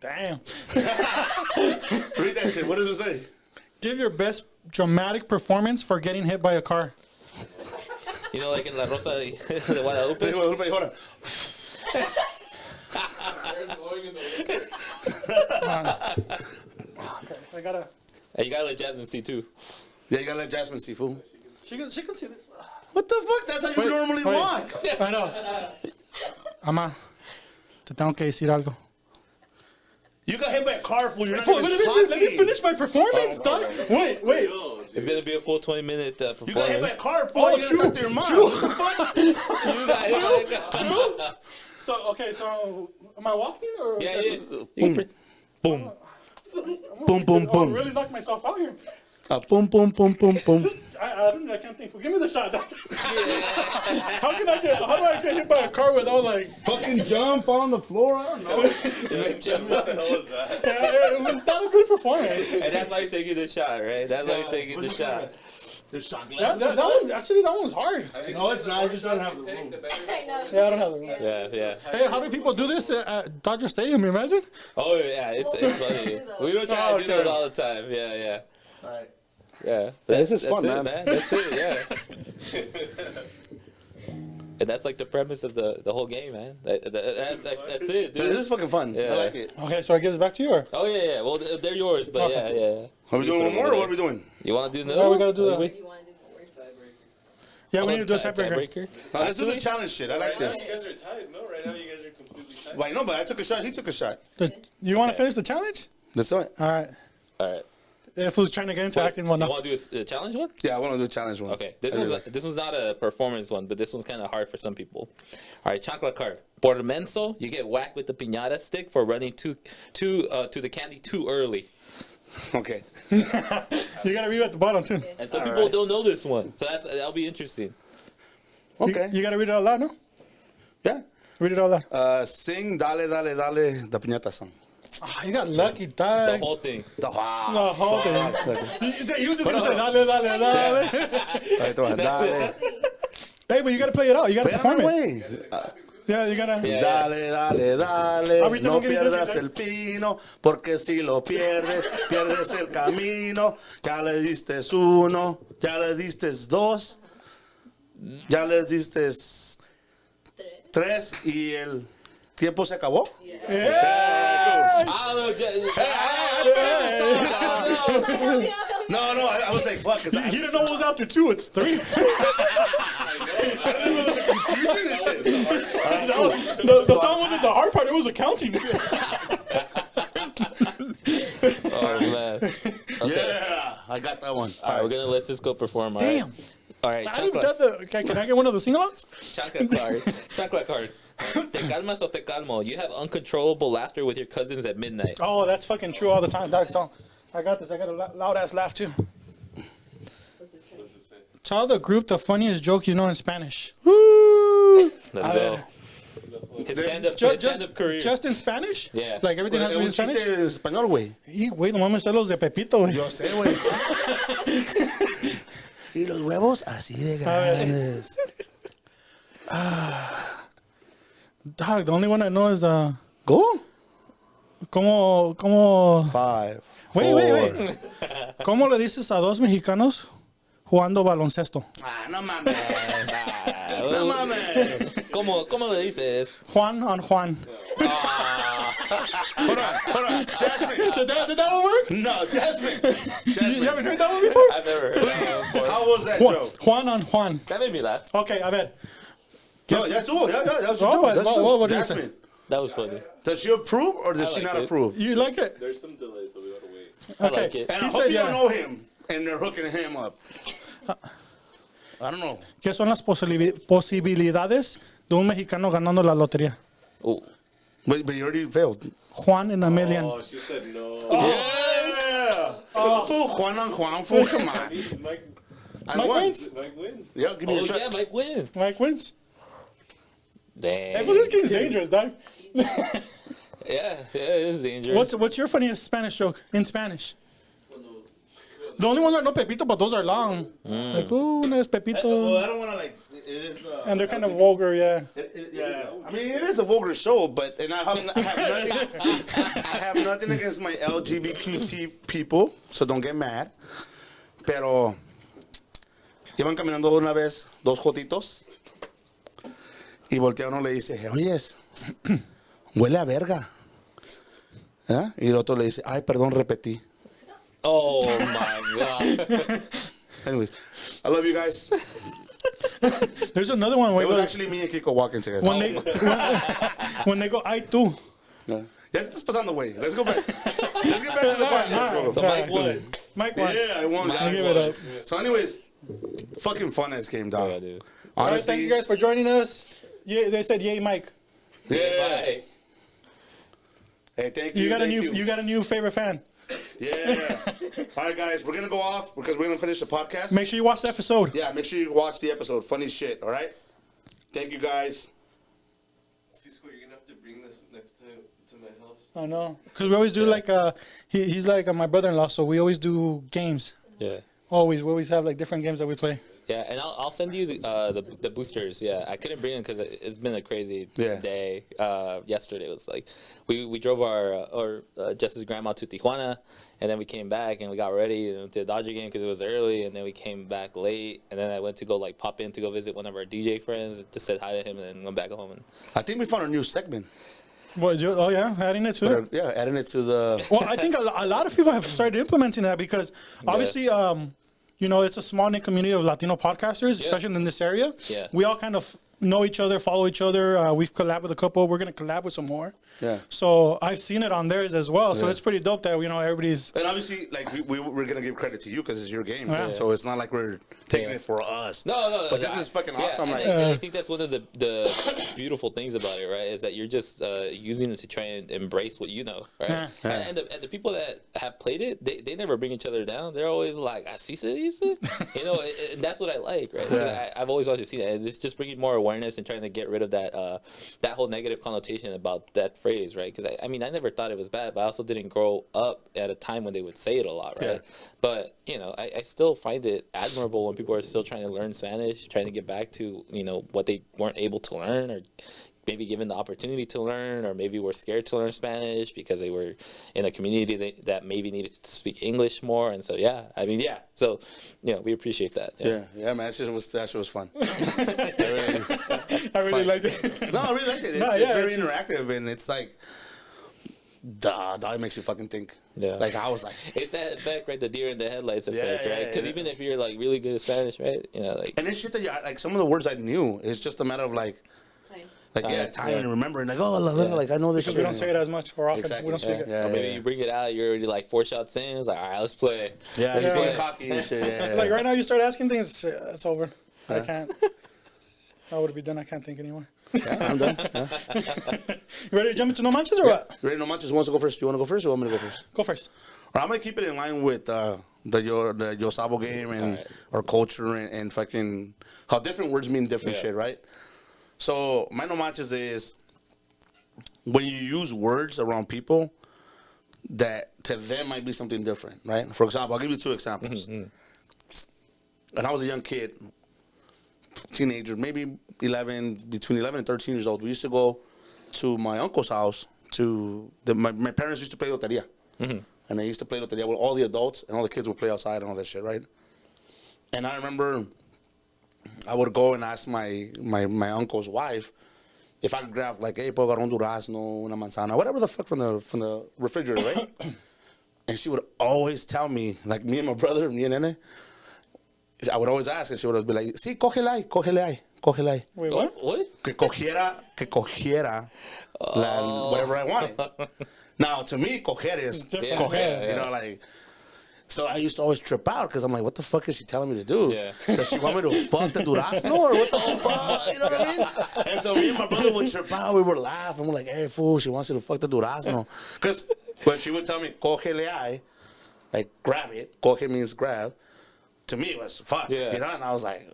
Damn. Read that shit. What does it say? Give your best dramatic performance for getting hit by a car. You know, like in La Rosa de Guadalupe. Wait, hold on. I gotta. Hey, you gotta let Jasmine see too. Yeah, you gotta let Jasmine see, fool. She can see this. What the fuck? That's how you Wait, normally wait. walk. I know. Ama, te tengo que decir algo. You got hit by a car, fool. You're not Fool, even let me talking. finish my performance, dog. Wait. It's gonna be a full 20-minute You got hit by performance. a car, fool. Oh, You true, gotta talk to your mom. true. What the fuck? You got hit by a car. So am I walking or? Yeah. Boom. Boom. Boom, boom, Oh, I boom. really knocked myself out here. Boom, boom, boom, boom, boom. I can't think. Give me the shot. How do I get hit by a car without like? Fucking jump on the floor. I don't know. What the hell was that? It was not a good performance. And that's why he's taking the shot, right? That's why he's taking the shot. There's shot That glass. one was hard. No, it's not. I just don't have the room. I know. Yeah, I don't have the room. Yeah. Hey, how do people do this at Dodger Stadium? You imagine? Oh yeah, it's funny. We don't try to do those all the time. Yeah. All right. Yeah. This is That's fun, it, man. That's it, yeah. And that's like the premise of the whole game, man. That's it, dude. This is fucking fun. Yeah. I like it. Okay, so I give this back to you. Or? Oh yeah. Well, they're yours, but Okay. Are we doing one more or what are we doing? You want to do another? Yeah, we one? gotta do that. What do you want to do more? Yeah, we Oh, need to do a tiebreaker. tiebreaker. Let's do the challenge shit. I like Right now you this. guys are tied. No, right now you guys are completely tied. Like, no, but I took a shot. He took a shot. You want to finish the challenge? That's it. All right. All right. If who's trying to get into acting, well, You no. want to do a challenge one? Yeah, I want to do a challenge one. Okay, this I one's really like it. this one's not a performance one, but this one's kind of hard for some people. All right, chocolate card. Por menso, you get whacked with the piñata stick for running to the candy too early. Okay. You gotta read at the bottom too. And some people don't know this one, so that'll be interesting. Okay. You gotta read it out loud, no? Yeah. Read it out loud. Sing Dale, Dale, Dale, the piñata song. Ah, you got lucky, The dog. whole thing. The The whole thing. You was just gonna say dale, dale, dale. Dale. Hey, but you gotta play it out. You gotta perform it. Güey. Yeah, you gotta. Yeah. Dale, dale, dale, Ahorita no no quería pierdas decir- el pino, porque si lo pierdes, pierdes el camino. Ya le diste uno, ya le diste dos, ya le diste tres y el tiempo se acabó. Ah, no, No, I was like, fuck, 'cause I He didn't know what was after 2. It's 3. didn't know it was a confusion and shit. The song wasn't the hard part. It was accounting. Oh man. Okay. Yeah, I got that one. All right, we're gonna let Sisko perform. All right? Damn. All right, I haven't chocolate, done the. Can I get one of the sing-alongs? chocolate card. Chocolate card. Te calmas o te calmo. You have uncontrollable laughter with your cousins at midnight. Oh, that's fucking true all the time, dog. So I got this. I got a loud ass laugh too. What's it say? Tell the group the funniest joke you know in Spanish. Let's A go. ver. His stand-up career. Just in Spanish? Yeah. Like everything has to be in Un chiste Spanish? en español, güey. Y, güey, no mames, los de Pepito, güey. Yo sé, güey. Y los huevos así de grandes. Dog, the only one I know is Go. ¿Cómo? 5. Wait. ¿Cómo le dices a dos mexicanos jugando baloncesto? Ah, no mames. Ah, No mames. ¿Cómo le dices? Juan on Juan. Hold on. Jasmine. Did that one work? No, Jasmine. You haven't heard that one before? I've never heard that one before. How was that joke? Juan on Juan. That made me laugh. Okay, a ver. No, ya estuvo. Ya Oh, was your joke. what- That's what- true. what did you say? Jasmine. That was funny. Does she approve or does I she like not it. approve? You like it? There's some delay, so we gotta wait. I Okay. like it. And He I hope said you yeah. don't know him and they're hooking him up. I don't know. ¿Qué son las posibilidades de un mexicano ganando la lotería? Ooh. But you already failed. Juan in a million. Oh, she said no. Yeah. Fool, Juan on Juan, fool. Come on. He's Mike. I Mike won. wins? Mike win. Yeah, give me Oh a shot. yeah, Mike win. Mike wins. Damn. Hey, but this game's dangerous, dog. Yeah, it is dangerous. What's your funniest Spanish joke in Spanish? The only ones that know Pepito, but those are long. Like, ooh, no es Well, Pepito. I don't want to like. It is. And they're kind of vulgar, yeah. Yeah, I mean it is a vulgar show, but and I have nothing. I have nothing against my LGBTQ people, so don't get mad. Pero iban caminando una vez dos jotitos y voltea uno y le dice, oyes, huele a verga. ¿Ah? Y el otro le dice, ay, perdón, repetí. Oh my god. Anyways, I love you guys. There's another one where It was actually me and Kiko walking together. when they go, I too. Yeah. Ya te estás pasando, güey. Let's go back. Let's get back to the podcast. Let's go. So Mike won. Mike won. Yeah, I won. I give it up. So, anyways, fucking fun ass game, dog. Yeah, dude. All right, Honestly, thank you guys for joining us. Yeah, they said yay, Mike. Yeah. Bye. Hey, thank you. You got a thank new you got a new favorite fan. Yeah. All right, guys, we're gonna go off because we're gonna finish the podcast. Make sure you watch the episode. Yeah, make sure you watch the episode. Funny shit. All right. Thank you, guys. Sisko, you're gonna have to bring this next time to my house. I know, cause we always do like he's like my brother-in-law, so we always do games. Yeah. We always have like different games that we play. Yeah, and I'll send you the boosters. Yeah, I couldn't bring them because it's been a crazy day. Yesterday was like we drove our Jess's grandma to Tijuana, and then we came back and we got ready and went to the Dodger game because it was early, and then we came back late, and then I went to go like pop in to go visit one of our DJ friends, and just said hi to him, and then went back home. And I think we found a new segment. What? Oh yeah, adding it to it. Yeah, adding it to the. Well, I think a lot of people have started implementing that because obviously, you know, it's a small knit community of Latino podcasters, especially in this area. Yeah. We all kind of know each other, follow each other. We've collabed with a couple. We're going to collab with some more. Yeah. So I've seen it on theirs as well. So it's pretty dope that, you know, everybody's. And obviously, like, we're going to give credit to you because it's your game. Yeah. So it's not like we're taking it for us. No. But this is fucking awesome. And Like, I think that's one of the beautiful things about it, right? Is that you're just using it to try and embrace what you know, right? And the people that have played it, they never bring each other down. They're always like, "Así se dice," you know, and that's what I like, right? So I've always wanted to see that. And it's just bringing more awareness and trying to get rid of that that whole negative connotation about that phrase, right? Because I mean, I never thought it was bad, but I also didn't grow up at a time when they would say it a lot, right? But you know, I still find it admirable when people are still trying to learn Spanish, trying to get back to, you know, what they weren't able to learn, or maybe given the opportunity to learn, or maybe were scared to learn Spanish because they were in a community that maybe needed to speak English more. And so, so, you know, we appreciate that. Yeah, man, that shit was fun. I really liked it. No, I really liked it. It's very interactive, and it's like, it makes you fucking think. Yeah. Like, I was like... It's that effect, right? The deer in the headlights effect, right? Because yeah. even if you're, like, really good at Spanish, right? You know, like... And it's shit that, like, some of the words I knew, it's just a matter of, like... Time and remembering. Like, like, I know this Because shit. we don't say it as much or often. Exactly. We don't speak it. Or maybe you bring it out, you're already, like, 4 shots in. It's like, all right, let's play. Yeah, let's play. cocky and shit. Like, right now, you start asking things, it's over. I can't. I would be done. I can't think anymore. Yeah, I'm done. Yeah. You ready to jump into No Manches or what? You ready? No Manches wants to go first. You want to go first or want me to go first? Go first. Well, I'm going to keep it in line with the Yo Sabo game and our culture and fucking how different words mean different shit, right? So my No Manches is when you use words around people that to them might be something different, right? For example, I'll give you 2 examples. When I was a young kid, teenager, maybe between 11 and 13 years old, we used to go to my uncle's house. My parents used to play loteria. And they used to play loteria with all the adults, and all the kids would play outside and all that shit, right? And I remember I would go and ask my uncle's wife if I could grab, like, hey, puedo agarrar un durazno, una manzana, whatever the fuck from the refrigerator, right? And she would always tell me, like, me and my brother, me and Nene, I would always ask, and she would always be like, sí, cógela ahí. Wait, what? What? Que cogiera whatever I wanted. Now, to me, coger is coger, you know, like. So I used to always trip out because I'm like, what the fuck is she telling me to do? Yeah. Does she want me to fuck the durazno or what the fuck? You know what I mean? And so me and my brother would trip out. We would laugh and we're like, hey, fool, she wants you to fuck the durazno. Because when she would tell me, cógele ahí, like grab it, coge means grab. To me, it was fuck, you know? And I was like,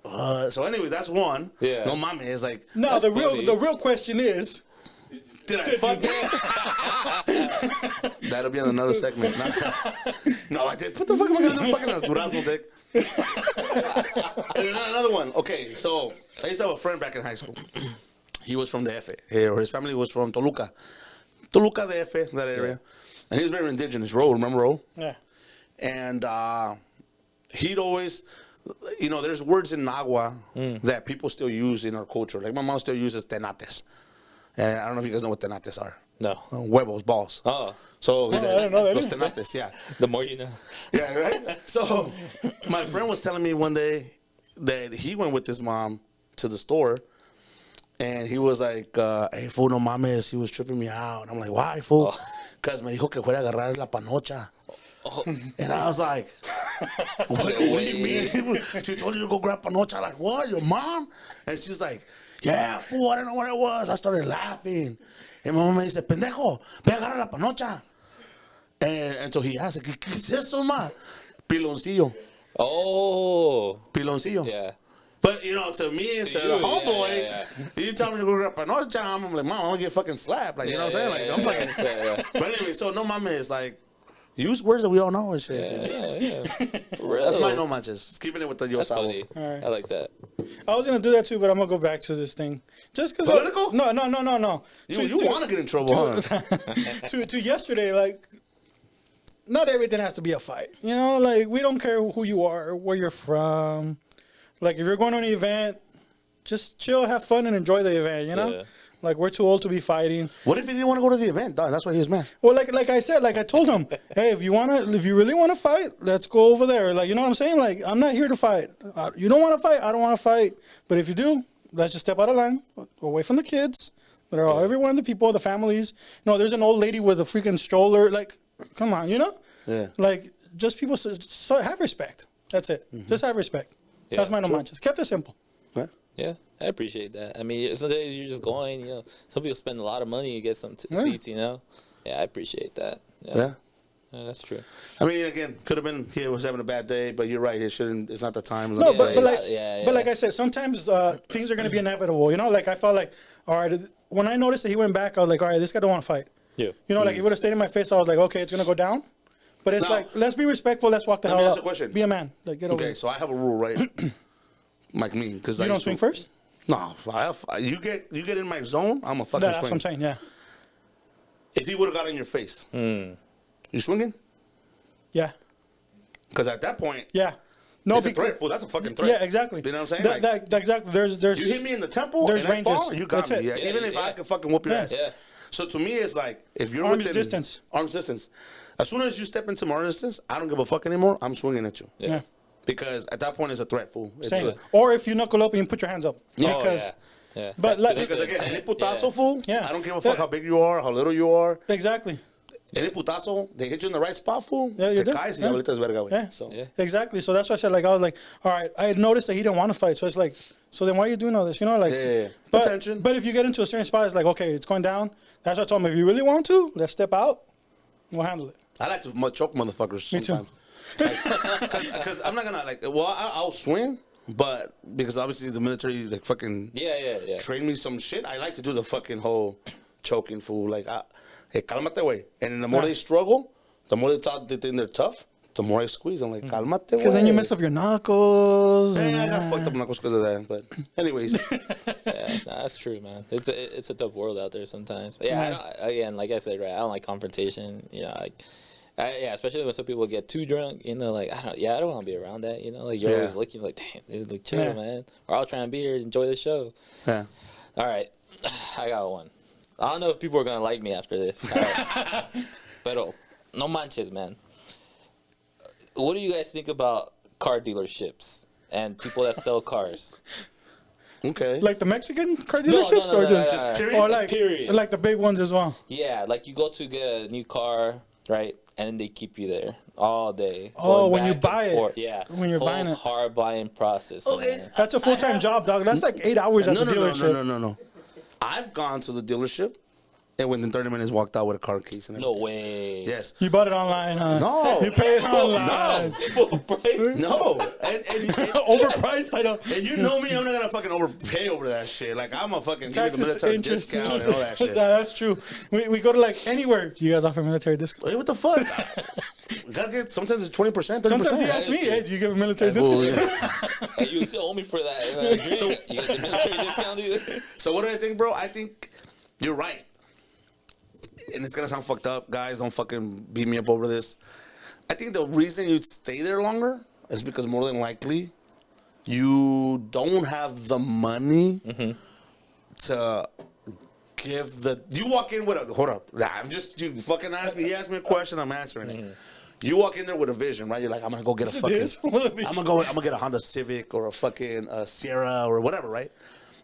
so anyways, that's one. Yeah. No mami, it's like. No, the real question is, Did I fuck that? That'll be on another segment. No, I did. What the fuck am I gonna do fucking a durazno dick? And then another one. Okay, so I used to have a friend back in high school. He was from the F, or his family was from Toluca. Toluca, the F, that area. And he was very indigenous. Ro, remember Ro? yeah. And he'd always, you know, there's words in Nahua that people still use in our culture. Like my mom still uses tenates. And I don't know if you guys know what tenates are. No. Huevos, balls. Oh. So he said, I don't know that los either. tenates, yeah. The more you know. Yeah, right? So my friend was telling me one day that he went with his mom to the store. And he was like, hey, fool, no mames. He was tripping me out. And I'm like, why, fool? Because me dijo que fuera a agarrar la panocha. Oh. And I was like, what do you mean? She told you to go grab panocha. Like, what, your mom? And she's like, yeah, fool, I don't know what it was. I started laughing. And my mom me dice, pendejo, ve a agarrar la panocha. And so he asked, ¿qué es eso, ma? Piloncillo. Oh. Piloncillo. Yeah. But, you know, to me and to the homeboy, you tell me to go grab panocha, I'm like, mom, I'm going to get fucking slapped. Like, you know what I'm saying? Like, I'm fucking. But anyway, so no mames, like, Use words that we all know and shit. Yeah. For real. That's my no manches. Just keeping it with the Yo That's Sabo. funny. All right. I like that. I was gonna do that too, but I'm gonna go back to this thing. Just because Political? No. You want to get in trouble, huh? to yesterday, like, not everything has to be a fight. You know, like, we don't care who you are or where you're from. Like, if you're going to an event, just chill, have fun, and enjoy the event. You know. Yeah. Like, we're too old to be fighting. What if he didn't want to go to the event? Dog, that's why he was mad. Well, like I said, like I told him, hey, if you really want to fight, let's go over there. Like, you know what I'm saying? Like, I'm not here to fight. You don't want to fight, I don't want to fight. But if you do, let's just step out of line, away from the kids. That are everyone, the people, the families. No, there's an old lady with a freaking stroller. Like, come on, you know? Yeah. Like, just people so have respect. That's it. Just have respect. Yeah, That's my no manches. Kept it simple. Yeah. Yeah, I appreciate that. I mean, sometimes you're just going, you know, some people spend a lot of money to get some seats, you know? Yeah, I appreciate that. Yeah. Yeah, that's true. I mean, again, could have been he was having a bad day, but you're right. It shouldn't. It's not the time. No, Yeah, but like I said, sometimes things are going to be inevitable. You know, like I felt like, all right, when I noticed that he went back, I was like, all right, this guy don't want to fight. Yeah. You know, like he would have stayed in my face, I was like, okay, it's going to go down. But it's Now, like, let's be respectful. Let's walk the let hell me up. ask a question. Be a man. Like, get over Okay, it. so I have a rule, right? Like me, because You don't swing first? No, you get in my zone, I'm a fucking That's swing. what I'm saying, yeah. If he would have got in your face, you swinging? Yeah. Because at that point, Yeah. No, it's a threat, fool. That's a fucking threat. Yeah, exactly. You know what I'm saying? Exactly. There's You hit me in the temple, there's and I fall, ranges. you got That's me. it. Yeah, even if I could fucking whoop your Yes. ass. Yeah. So to me, it's like, if you're Arm's within distance. Arm's distance. As soon as you step into my arm's distance, I don't give a fuck anymore. I'm swinging at you. Yeah. Because at that point, it's a threat, fool. It's Same. a- Or if you knuckle up and you put your hands up. Oh, Because yeah. But like- because again, any intent. putazo, fool, Yeah. I don't give a fuck how big you are, how little you are. Exactly. Any putazo, they hit you in the right spot, fool. Yeah, you Te do. caes y Yeah. ahorita es verga, güey. Yeah. So, Yeah. Exactly. So that's why I said, like, I was like, all right, I had noticed that he didn't want to fight. So it's like, so then why are you doing all this? You know, like, Yeah. But, Attention. But if you get into a certain spot, it's like, okay, it's going down. That's why I told him, if you really want to, let's step out. We'll handle it. I like to choke motherfuckers Me too. sometimes. Because I'm not gonna like. Well, I'll swing, but because obviously the military like fucking Yeah. train me some shit. I like to do the fucking whole choking fool. Like, hey, cálmate, way. And then the more they struggle, the more they think they're tough. The more I squeeze, I'm like, cálmate, Because then you güey. mess up your knuckles. Yeah, I and, got fucked up knuckles because of that. But anyways, Yeah, that's true, man. It's a tough world out there sometimes. Yeah, again, like I said, right, I don't like confrontation. You know, like, yeah, especially when some people get too drunk. You know, like I don't want to be around that. You know, like you're Yeah. always looking like, damn, dude, look chill, Yeah. man. Or I'll try and be here, enjoy the show. yeah. All right, I got one. I don't know if people are gonna like me after this. All right. Pero no manches, man. What do you guys think about car dealerships and people that sell cars? Okay. Like the Mexican car No, dealerships? no, or no, just, no, period? or like, Period. like the big ones as well? Yeah, like you go to get a new car, right? And then they keep you there all day. Oh, going when you back buy and it. forth. Yeah. When you're buying it. Car buying process. Okay. Man. That's a full-time job, dog. That's like 8 hours at No, the no, dealership. no. I've gone to the dealership and within 30 minutes walked out with a car case and No everything. way. Yes. You bought it online, huh? No. You paid online. Full price? No. And Overpriced, I know. And you know me, I'm not gonna fucking overpay over that shit. Like, I'm a fucking give me the Taxes, military interest. discount and all that shit. Yeah, that's true. We go to like anywhere. Do you guys offer military discount? Wait, what the fuck? Gotta get, sometimes it's 20%, 30%. Sometimes he asks me, hey, do you give a military Well, discount? yeah. Hey, you still owe me for that. You got the military discount, dude? So what do I think, bro? I think you're right. And it's gonna sound fucked up, guys. Don't fucking beat me up over this. I think the reason you'd stay there longer is because more than likely you don't have the money to give the. You walk in with a hold up. Nah, you fucking ask me. He asked me a question. I'm answering it. You walk in there with a vision, right? You're like, I'm gonna go get a Yes, it fucking. is. With a vision. I'm gonna get a Honda Civic or a fucking Sierra or whatever, right?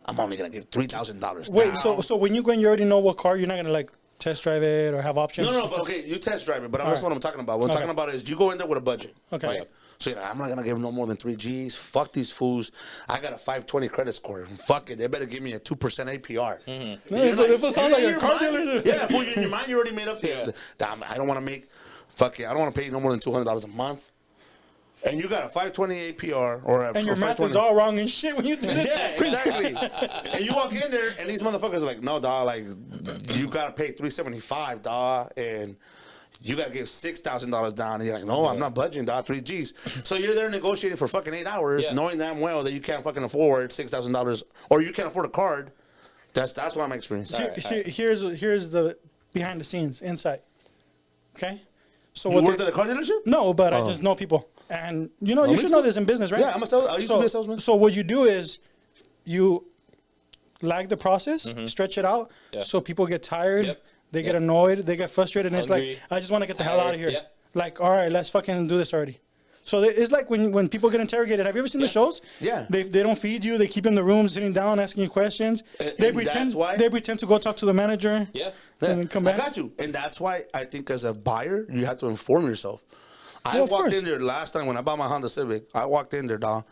I'm only gonna give $3,000. Wait, down. so when you go and you already know what car, you're not gonna like test drive it or have options? No, but okay, you test drive it, but that's Alright. what I'm talking about. What I'm Okay. talking about is you go in there with a budget. Okay. Right? So you're like, I'm not gonna give no more than 3 G's. Fuck these fools. I got a 520 credit score. Fuck it. They better give me a 2% APR. Yeah, if it sounds like a car dealer. Yeah, fool, in your mind, you already made up the. I don't want to make. Fuck it. I don't want to pay no more than $200 a month. And you got a 520 APR or a And your math 520 is all wrong and shit when you did it. Yeah, exactly. And you walk in there, and these motherfuckers are like, no, dog, like, you gotta pay $375, dog, and you gotta give $6,000 down. And you're like, no, I'm not budging, dog. 3 G's. So you're there negotiating for fucking 8 hours, knowing damn well that you can't fucking afford $6,000, or you can't afford a card. That's what I'm experiencing. Here's the behind the scenes insight. Okay, so You worked at a car dealership? No, but I just know people, and you should know this in business, right? Yeah, I used to be a salesman. So what you do is you lag the process, stretch it out, so people get tired, they get annoyed, they get frustrated, and Hungry, it's like, I just want to get the hell out of here. Yeah. Like, all right, let's fucking do this already. So it's like when people get interrogated. Have you ever seen the shows? Yeah. They don't feed you. They keep you in the room, sitting down, asking you questions. They pretend to go talk to the manager. Yeah. And then come back. I got you. And that's why I think as a buyer, you have to inform yourself. I of walked course. in there last time when I bought my Honda Civic. I walked in there, dog.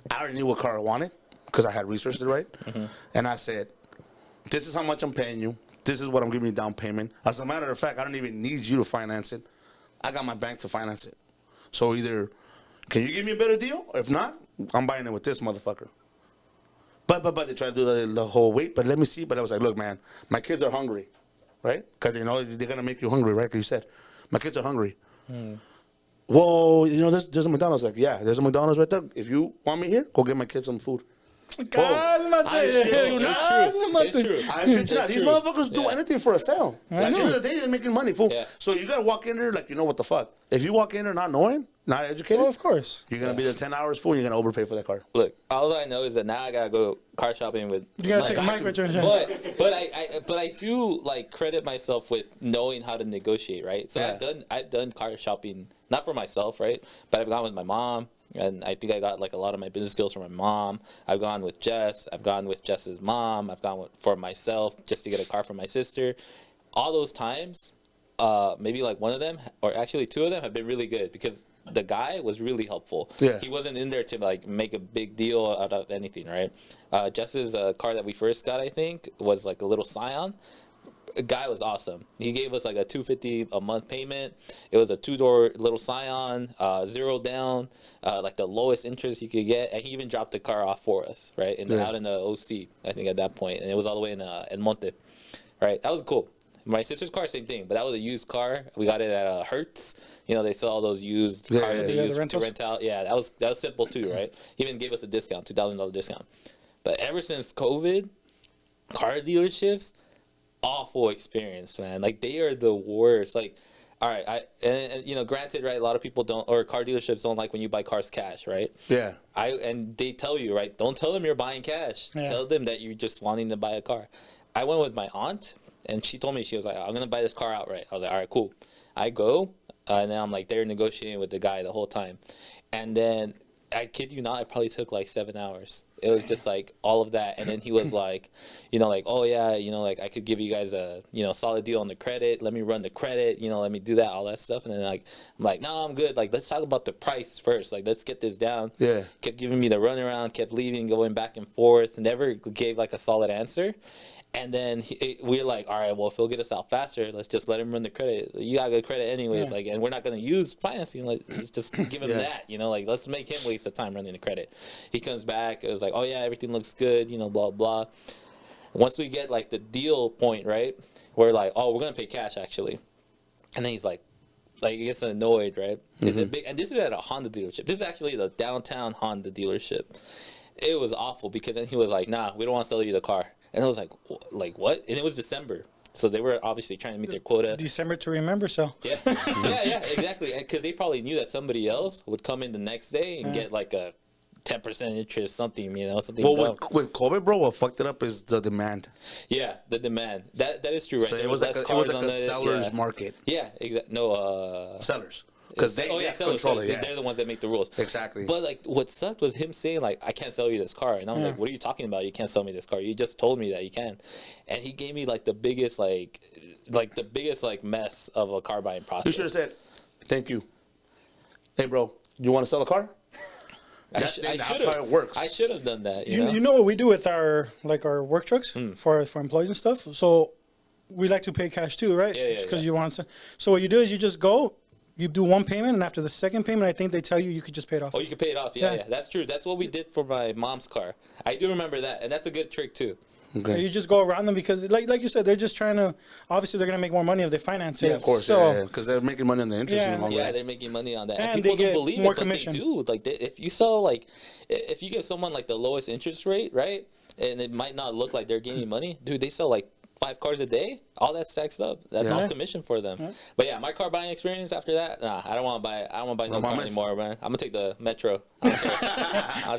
I already knew what car I wanted because I had researched it, right? And I said, this is how much I'm paying you. This is what I'm giving you down payment. As a matter of fact, I don't even need you to finance it. I got my bank to finance it. So either, can you give me a better deal? If not, I'm buying it with this motherfucker. But they try to do the whole wait. But let me see. But I was like, look, man, my kids are hungry, right? Because they're gonna make you hungry, right? Like you said, my kids are hungry. Well, there's a McDonald's. Like, yeah, there's a McDonald's right there. If you want me here, go get my kids some food. Cálmate. I shit you not. Cálmate. It's true. I shit you not. These motherfuckers do anything for a sale. At the end know. of the day, they're making money, fool. Yeah. So you gotta walk in there like you know what the fuck. If you walk in there not knowing, not educated, Well, of course. you're gonna be there 10 hours, fool. And you're gonna overpay for that car. Look, all I know is that now I gotta go car shopping with. You gotta my- take a microtransaction. But I do like credit myself with knowing how to negotiate, right? So Yeah. I've done car shopping not for myself, right? But I've gone with my mom, and I think I got like a lot of my business skills from my mom. I've gone with Jess. I've gone with Jess's mom. I've gone for myself just to get a car for my sister. All those times, maybe like one of them, or actually two of them, have been really good because the guy was really helpful. Yeah. He wasn't in there to like make a big deal out of anything, right? Jess's car that we first got, I think, was like a little Scion. The guy was awesome. He gave us like a $250 a month payment. It was a 2-door little Scion, 0 down, like the lowest interest you could get, and he even dropped the car off for us, right? Out in the OC, I think at that point, and it was all the way in El Monte, right? That was cool. My sister's car, same thing, but that was a used car. We got it at Hertz. They sell all those used cars that they use the to rent out. Yeah, that was simple too, right? He even gave us a discount, $2,000 discount. But ever since COVID, car dealerships, awful experience, man. Like, they are the worst. Like, all right, granted, right, a lot of people don't, or car dealerships don't like when you buy cars cash, right? Yeah. And they tell you, right, don't tell them you're buying cash. Yeah. Tell them that you're just wanting to buy a car. I went with my aunt, and she told me, she was like, I'm going to buy this car outright. I was like, all right, cool. I go, and then I'm like there negotiating with the guy the whole time. And then, I kid you not, it probably took like 7 hours. It was just like all of that. And then he was like, oh yeah, like I could give you guys a, solid deal on the credit. Let me run the credit, let me do that, all that stuff. And then I'm like, no, I'm good. Like, let's talk about the price first. Like, let's get this down. Yeah. Kept giving me the runaround, kept leaving, going back and forth. Never gave like a solid answer. And then we're like, all right, well, if he'll get us out faster, let's just let him run the credit. You got good credit anyways, and we're not going to use financing. Let's just give him that, like, let's make him waste the time running the credit. He comes back, it was like, oh yeah, everything looks good, blah, blah. Once we get like the deal point, right, we're like, oh, we're going to pay cash actually. And then he's like he gets annoyed, right? And this is at a Honda dealership. This is actually the downtown Honda dealership. It was awful because then he was like, nah, we don't want to sell you the car. And I was like what? And it was December. So they were obviously trying to meet their quota. December to remember, so. Yeah, yeah, exactly. Because they probably knew that somebody else would come in the next day and get like a 10% interest, something, something. Well, with COVID, bro, what fucked it up is the demand. Yeah, the demand. That is true, right? So it was like a seller's market. Yeah, exactly. No, sellers. Because they control it. Yeah. They're the ones that make the rules. Exactly. But like, what sucked was him saying like, "I can't sell you this car," and I was like, "What are you talking about? You can't sell me this car. You just told me that you can." And he gave me like the biggest mess of a car buying process. You should have said, "Thank you." Hey, bro, you want to sell a car? That's how it works. I should have done that. You know what we do with our work trucks for employees and stuff. So we like to pay cash too, right? Yeah. Because you want to. So what you do is you just go. You do one payment, and after the second payment, I think they tell you could just pay it off. Oh, you can pay it off. Yeah, that's true. That's what we did for my mom's car. I do remember that, and that's a good trick too. Okay. You just go around them because, like you said, they're just trying to. Obviously, they're gonna make more money if they finance it. Yeah, of course. So Because they're making money on the interest Yeah. in the long Yeah, run. they're making money on that, And and they people don't get believe more it, but commission. they do. Like, if you saw, like, if you give someone like the lowest interest rate, right, and it might not look like they're gaining money, dude, they sell like 5 cars a day. All that stacks up. That's Yeah. all commission for them. Yeah. But yeah, my car buying experience after that, nah, I don't want to buy. I don't want to buy no car mames. anymore, man. I'm gonna take the metro. I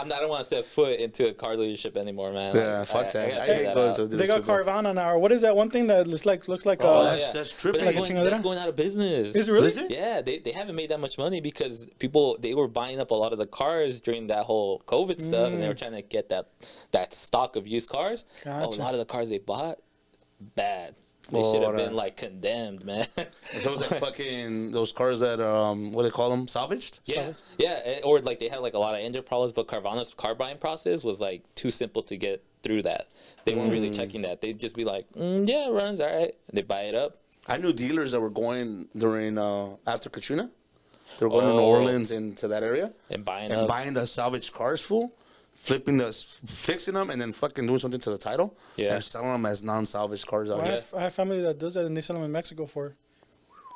don't want to set foot into a car dealership anymore, man. Yeah, Like, fuck that. gotta I figure hate that going out. to the they got dealership. Carvana now. What is that one thing that looks like? Oh, Yeah. that's But tripping. that's Like a going, chingadera? that's going out of business. Is it really? Is it? Yeah, they haven't made that much money because they were buying up a lot of the cars during that whole COVID stuff, and they were trying to get that stock of used cars. Oh, a Gotcha. lot of the cars they bought, bad. They should have Ora. been like condemned, man. So it was like fucking those cars that what do they call them? Salvaged? Yeah, or like they had like a lot of engine problems, but Carvana's car buying process was like too simple to get through that. They weren't really checking that. They'd just be like, yeah, it runs all right. And they buy it up. I knew dealers that were going during after Katrina. They were going to New Oh. Orleans into that area And buying and up. buying the salvaged cars, fool, fixing them, and then fucking doing something to the title. Yeah. And selling them as non-salvaged cars out I here. have family that does that, and they sell them in Mexico for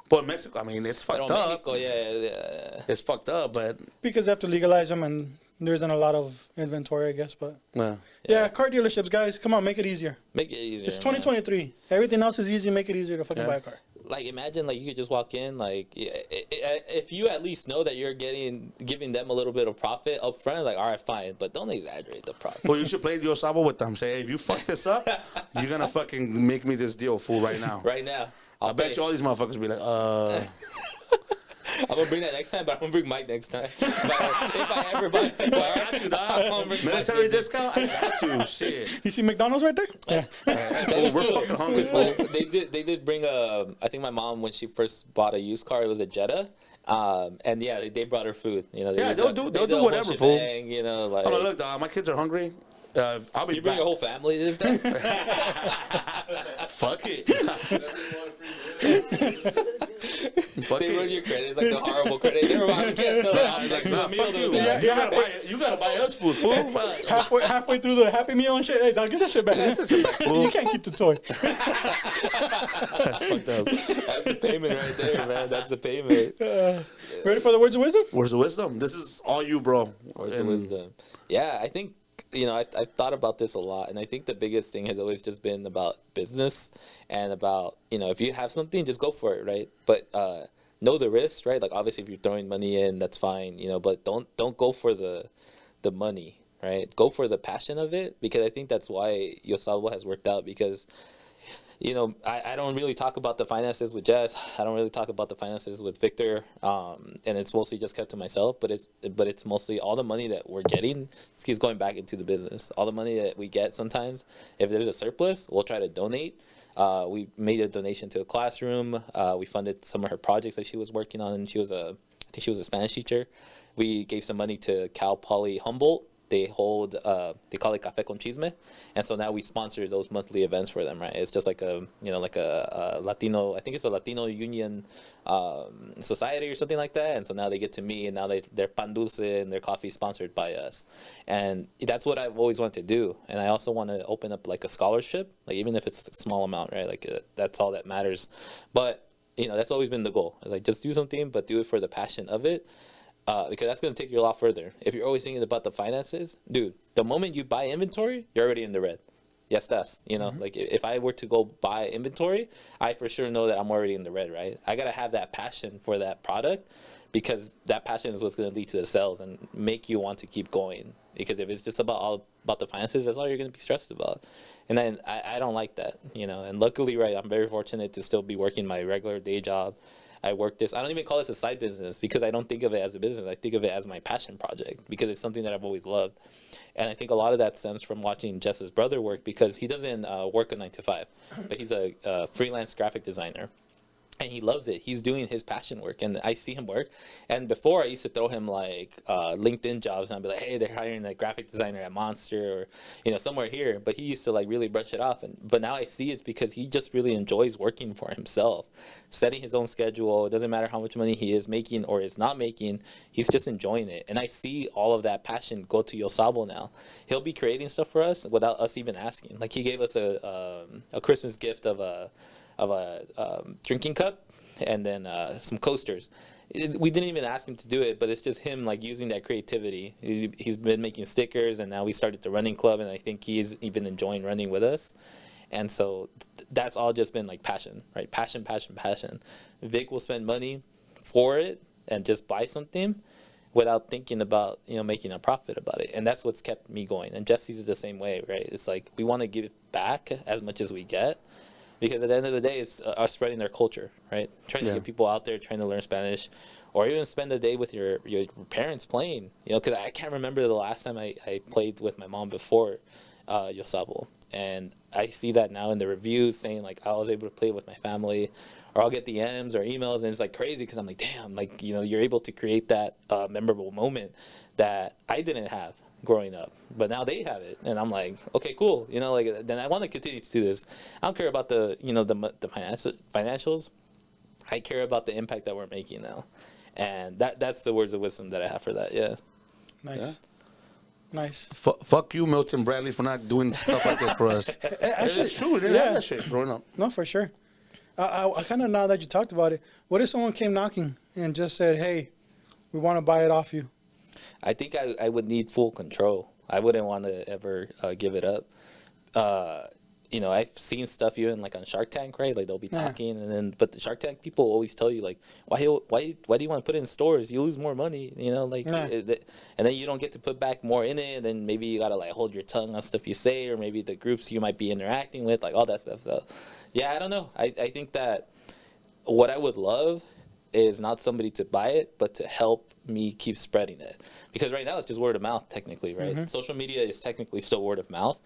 But in Mexico, I mean, it's Pero fucked up. Mexico, yeah. It's fucked up, but because they have to legalize them, and there isn't a lot of inventory, I guess. But yeah. yeah, car dealerships, guys, come on, make it easier. Make it easier. It's man. 2023. Everything else is easy. Make it easier to fucking Yeah. buy a car. Like, imagine like you could just walk in, like if you at least know that you're giving them a little bit of profit up front, like, all right, fine, but don't exaggerate the process. Well, you should play Yo Sabo with them. Say, hey, if you fuck this up, you're gonna fucking make me this deal, fool, right now. Right now, I bet you all these motherfuckers be like, I'm gonna bring that next time, but I'm gonna bring Mike next time. But if I ever buy a car, I got you, dog. Military discount? I got you. Shit. You see McDonald's right there? Yeah. Oh, we're fucking hungry, fool. They did bring a. I think my mom, when she first bought a used car, it was a Jetta. And yeah, they brought her food. You know, Yeah, did they'll the do whole whatever, fool. shebang, you know, like. Hold on, look, dog. My kids are hungry. I'll be You bring back. your whole family this time? Fuck it. Fuck They run it. your credit. It's like the horrible credit. Never mind, we can't sell it. I'm Like, like, nah, a meal fuck to you. that. You gotta buy us food, fool. halfway through the Happy Meal and shit. Hey, dog, get that shit back. You can't keep the toy. That's fucked up. That's the payment right there, man. That's the payment. Ready for the words of wisdom? Where's the wisdom? This is all you, bro. Words of And wisdom. Yeah, I think, you know, I've thought about this a lot, and I think the biggest thing has always just been about business and about, you know, if you have something, just go for it, right? But know the risk, right? Like, obviously, if you're throwing money in, that's fine, you know, but don't go for the money, right? Go for the passion of it, because I think that's why Yo Sabo has worked out, because, you know, I don't really talk about the finances with Jess. I don't really talk about the finances with Victor. And it's mostly just kept to myself, but it's mostly all the money that we're getting keeps going back into the business. All the money that we get sometimes, if there's a surplus, we'll try to donate. We made a donation to a classroom. We funded some of her projects that she was working on. And I think she was a Spanish teacher. We gave some money to Cal Poly Humboldt. They hold, they call it Café con Chisme, and so now we sponsor those monthly events for them, right? It's just like a Latino, I think it's a Latino Union society or something like that, and so now they get to me, and now their pan dulce and their coffee is sponsored by us, and that's what I've always wanted to do, and I also want to open up like a scholarship, like even if it's a small amount, right? Like that's all that matters, but you know that's always been the goal. It's like just do something, but do it for the passion of it. Because that's going to take you a lot further. If you're always thinking about the finances, dude, the moment you buy inventory, you're already in the red. Yes, that's, you know, like if I were to go buy inventory, I for sure know that I'm already in the red, right? I got to have that passion for that product, because that passion is what's going to lead to the sales and make you want to keep going. Because if it's just all about the finances, that's all you're going to be stressed about. And then I don't like that, you know, and luckily, right, I'm very fortunate to still be working my regular day job. I work this. I don't even call this a side business, because I don't think of it as a business. I think of it as my passion project, because it's something that I've always loved. And I think a lot of that stems from watching Jess's brother work, because he doesn't work a 9 to 5, but he's a freelance graphic designer. and he loves it. He's doing his passion work, and I see him work. And before, I used to throw him like LinkedIn jobs, and I'd be like, "Hey, they're hiring a graphic designer at Monster, or somewhere here." But he used to like really brush it off. But now I see it's because he just really enjoys working for himself, setting his own schedule. It doesn't matter how much money he is making or is not making. He's just enjoying it, and I see all of that passion go to Yo Sabo now. He'll be creating stuff for us without us even asking. Like he gave us a Christmas gift of a drinking cup and then some coasters. We didn't even ask him to do it, but it's just him like using that creativity. He's been making stickers, and now we started the running club, and I think he's even enjoying running with us. And so that's all just been like passion, right? Passion, passion, passion. Vic will spend money for it and just buy something without thinking about making a profit about it, and that's what's kept me going. And Jesse's is the same way, right? It's like we want to give back as much as we get. Because at the end of the day, it's us spreading their culture, right? Trying to get people out there trying to learn Spanish, or even spend a day with your parents playing. Because I can't remember the last time I played with my mom before Yo Sabo. And I see that now in the reviews saying, like, I was able to play with my family. Or I'll get DMs or emails, and it's, like, crazy because I'm like, damn, like, you're able to create that memorable moment that I didn't have growing up, but now they have it, and I'm like, okay, cool. Like, then I want to continue to do this. I don't care about the financials. I care about the impact that we're making now, and that's the words of wisdom that I have for that. Yeah. Nice. Nice. Fuck you, Milton Bradley, for not doing stuff like that for us. Actually, it's true. We didn't have that shit growing up. No, for sure. I kind of, now that you talked about it, what if someone came knocking and just said, hey, we want to buy it off you? I think I would need full control. I wouldn't want to ever give it up. I've seen stuff even like on Shark Tank, right? Like they'll be talking, but the Shark Tank people always tell you like, why do you want to put it in stores? You lose more money, and then you don't get to put back more in it. And then maybe you gotta like hold your tongue on stuff you say, or maybe the groups you might be interacting with, like all that stuff. So, yeah, I don't know. I think that what I would love is not somebody to buy it, but to help me keep spreading it. Because right now it's just word of mouth, technically, right? Mm-hmm. Social media is technically still word of mouth.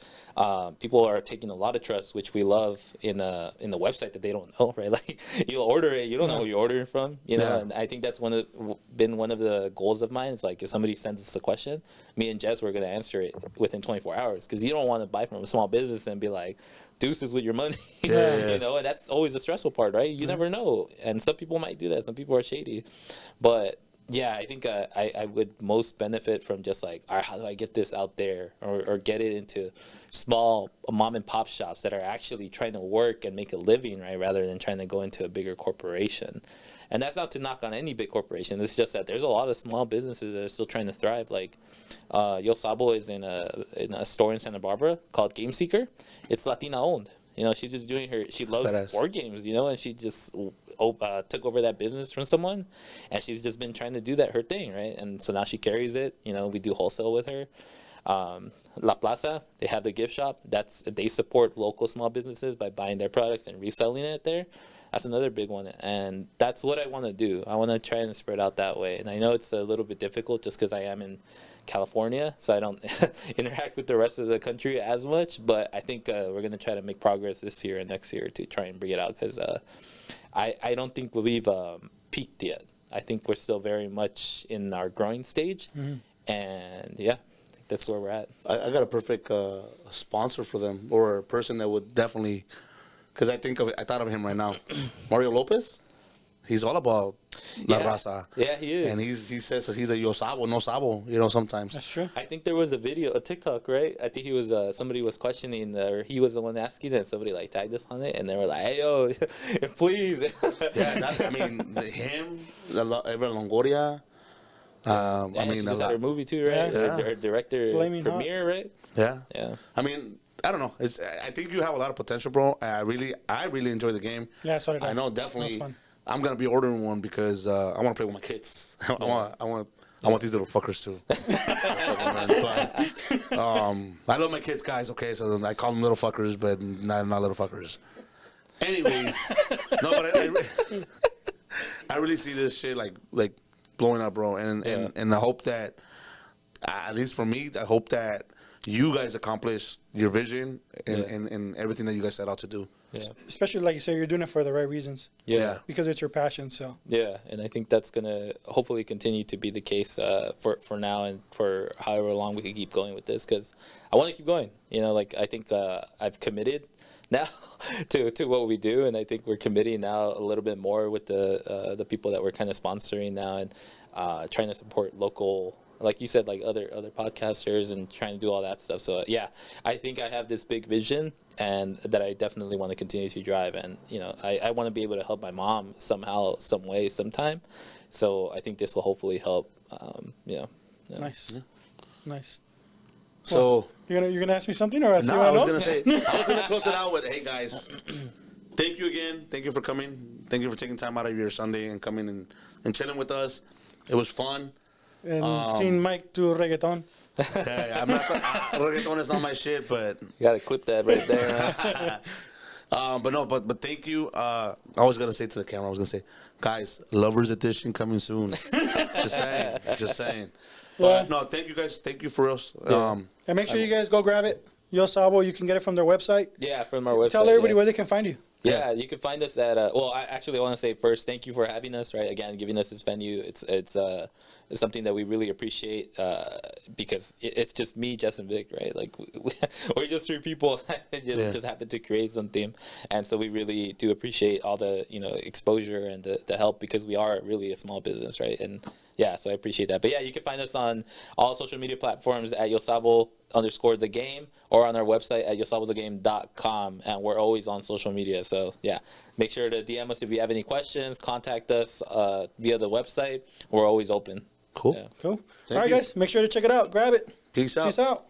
People are taking a lot of trust, which we love in the website that they don't know, right? Like you'll order it, you don't know who you're ordering from, And I think that's been one of the goals of mine. It's like if somebody sends us a question, me and Jess, we're gonna answer it within 24 hours, because you don't want to buy from a small business and be like, deuces with your money, and that's always the stressful part, right? You never know, and some people might do that. Some people are shady, but yeah, I think I would most benefit from just like, all right, how do I get this out there, or get it into small mom and pop shops that are actually trying to work and make a living, right, rather than trying to go into a bigger corporation. And that's not to knock on any big corporation. It's just that there's a lot of small businesses that are still trying to thrive. Like Yo Sabo is in a store in Santa Barbara called Game Seeker. It's Latina owned. She's just doing she loves board games, and she just took over that business from someone, and she's just been trying to do her thing, right? And so now she carries it. We do wholesale with her. La Plaza, they have the gift shop. They support local small businesses by buying their products and reselling it there. That's another big one, and that's what I want to do. I want to try and spread out that way. And I know it's a little bit difficult just because I am in California, so I don't interact with the rest of the country as much. But I think we're going to try to make progress this year and next year to try and bring it out, because I don't think we've peaked yet. I think we're still very much in our growing stage, and yeah, I think that's where we're at. I got a perfect sponsor for them, or a person that would definitely, because I thought of him right now, Mario Lopez. He's all about La Raza. Yeah, he is. And he says he's a Yo Sabo, no Sabo, sometimes. That's true. I think there was a TikTok, right? I think he was, somebody was questioning, or he was the one asking, and somebody like tagged us on it, and they were like, hey, yo, please. Yeah, him, Eva Longoria. She just had her movie too, right? Yeah. Her director Flaming premiere, Hot. right? Yeah. Yeah. I mean, I don't know. I think you have a lot of potential, bro. I really enjoy the game. Yeah, so did I. I know, definitely. I'm gonna be ordering one because I want to play with my kids. I want these little fuckers too. But, I love my kids, guys. Okay, so I call them little fuckers, but not little fuckers. Anyways, no, but I really see this shit like blowing up, bro. And I hope that, at least for me, I hope that you guys accomplish your vision and everything that you guys set out to do. Yeah. Especially like you say, you're doing it for the right reasons Yeah. because it's your passion. So Yeah, and I think that's gonna hopefully continue to be the case for now and for however long we can keep going with this, because I want to keep going. You know, like I think I've committed now to what we do, and I think we're committing now a little bit more with the people that we're kind of sponsoring now, and trying to support local, like you said, like other podcasters, and trying to do all that stuff. So yeah, I think I have this big vision, and that I definitely want to continue to drive. And you know, I want to be able to help my mom somehow, some way, sometime. So I think this will hopefully help. You know. nice, nice. So You're gonna ask me something, or no, I was gonna say I was gonna close it out with, hey guys, thank you again. Thank you for coming. Thank you for taking time out of your Sunday and coming and chilling with us. It was fun. And seeing Mike do reggaeton. Okay, I'm not. Reggaeton is not my shit, but You gotta clip that right there. but no, but thank you. I was gonna say to the camera, I was gonna say, guys, Lovers Edition coming soon. Just saying. But no, thank you guys. Thank you for us. And make sure you guys go grab it. Yo Sabo, you can get it from their website. Yeah, from our website. Tell everybody yeah. where they can find you. Yeah, you can find us at. Well, I actually want to say first, thank you for having us. Right, again, giving us this venue. It's something that we really appreciate because it's just me, Jess, and Vic. Right, like we're just three people that just happen to create something, and so we really do appreciate all the exposure and the help, because we are really a small business, right? And yeah, so I appreciate that. But yeah, you can find us on all social media platforms at Yo Sabo _the game, or on our website at yosabothe.game.com, and we're always on social media. So yeah, make sure to DM us if you have any questions. Contact us via the website. We're always open. Cool. Yeah. Cool. All right, guys, make sure to check it out. Grab it. Peace out. Peace out.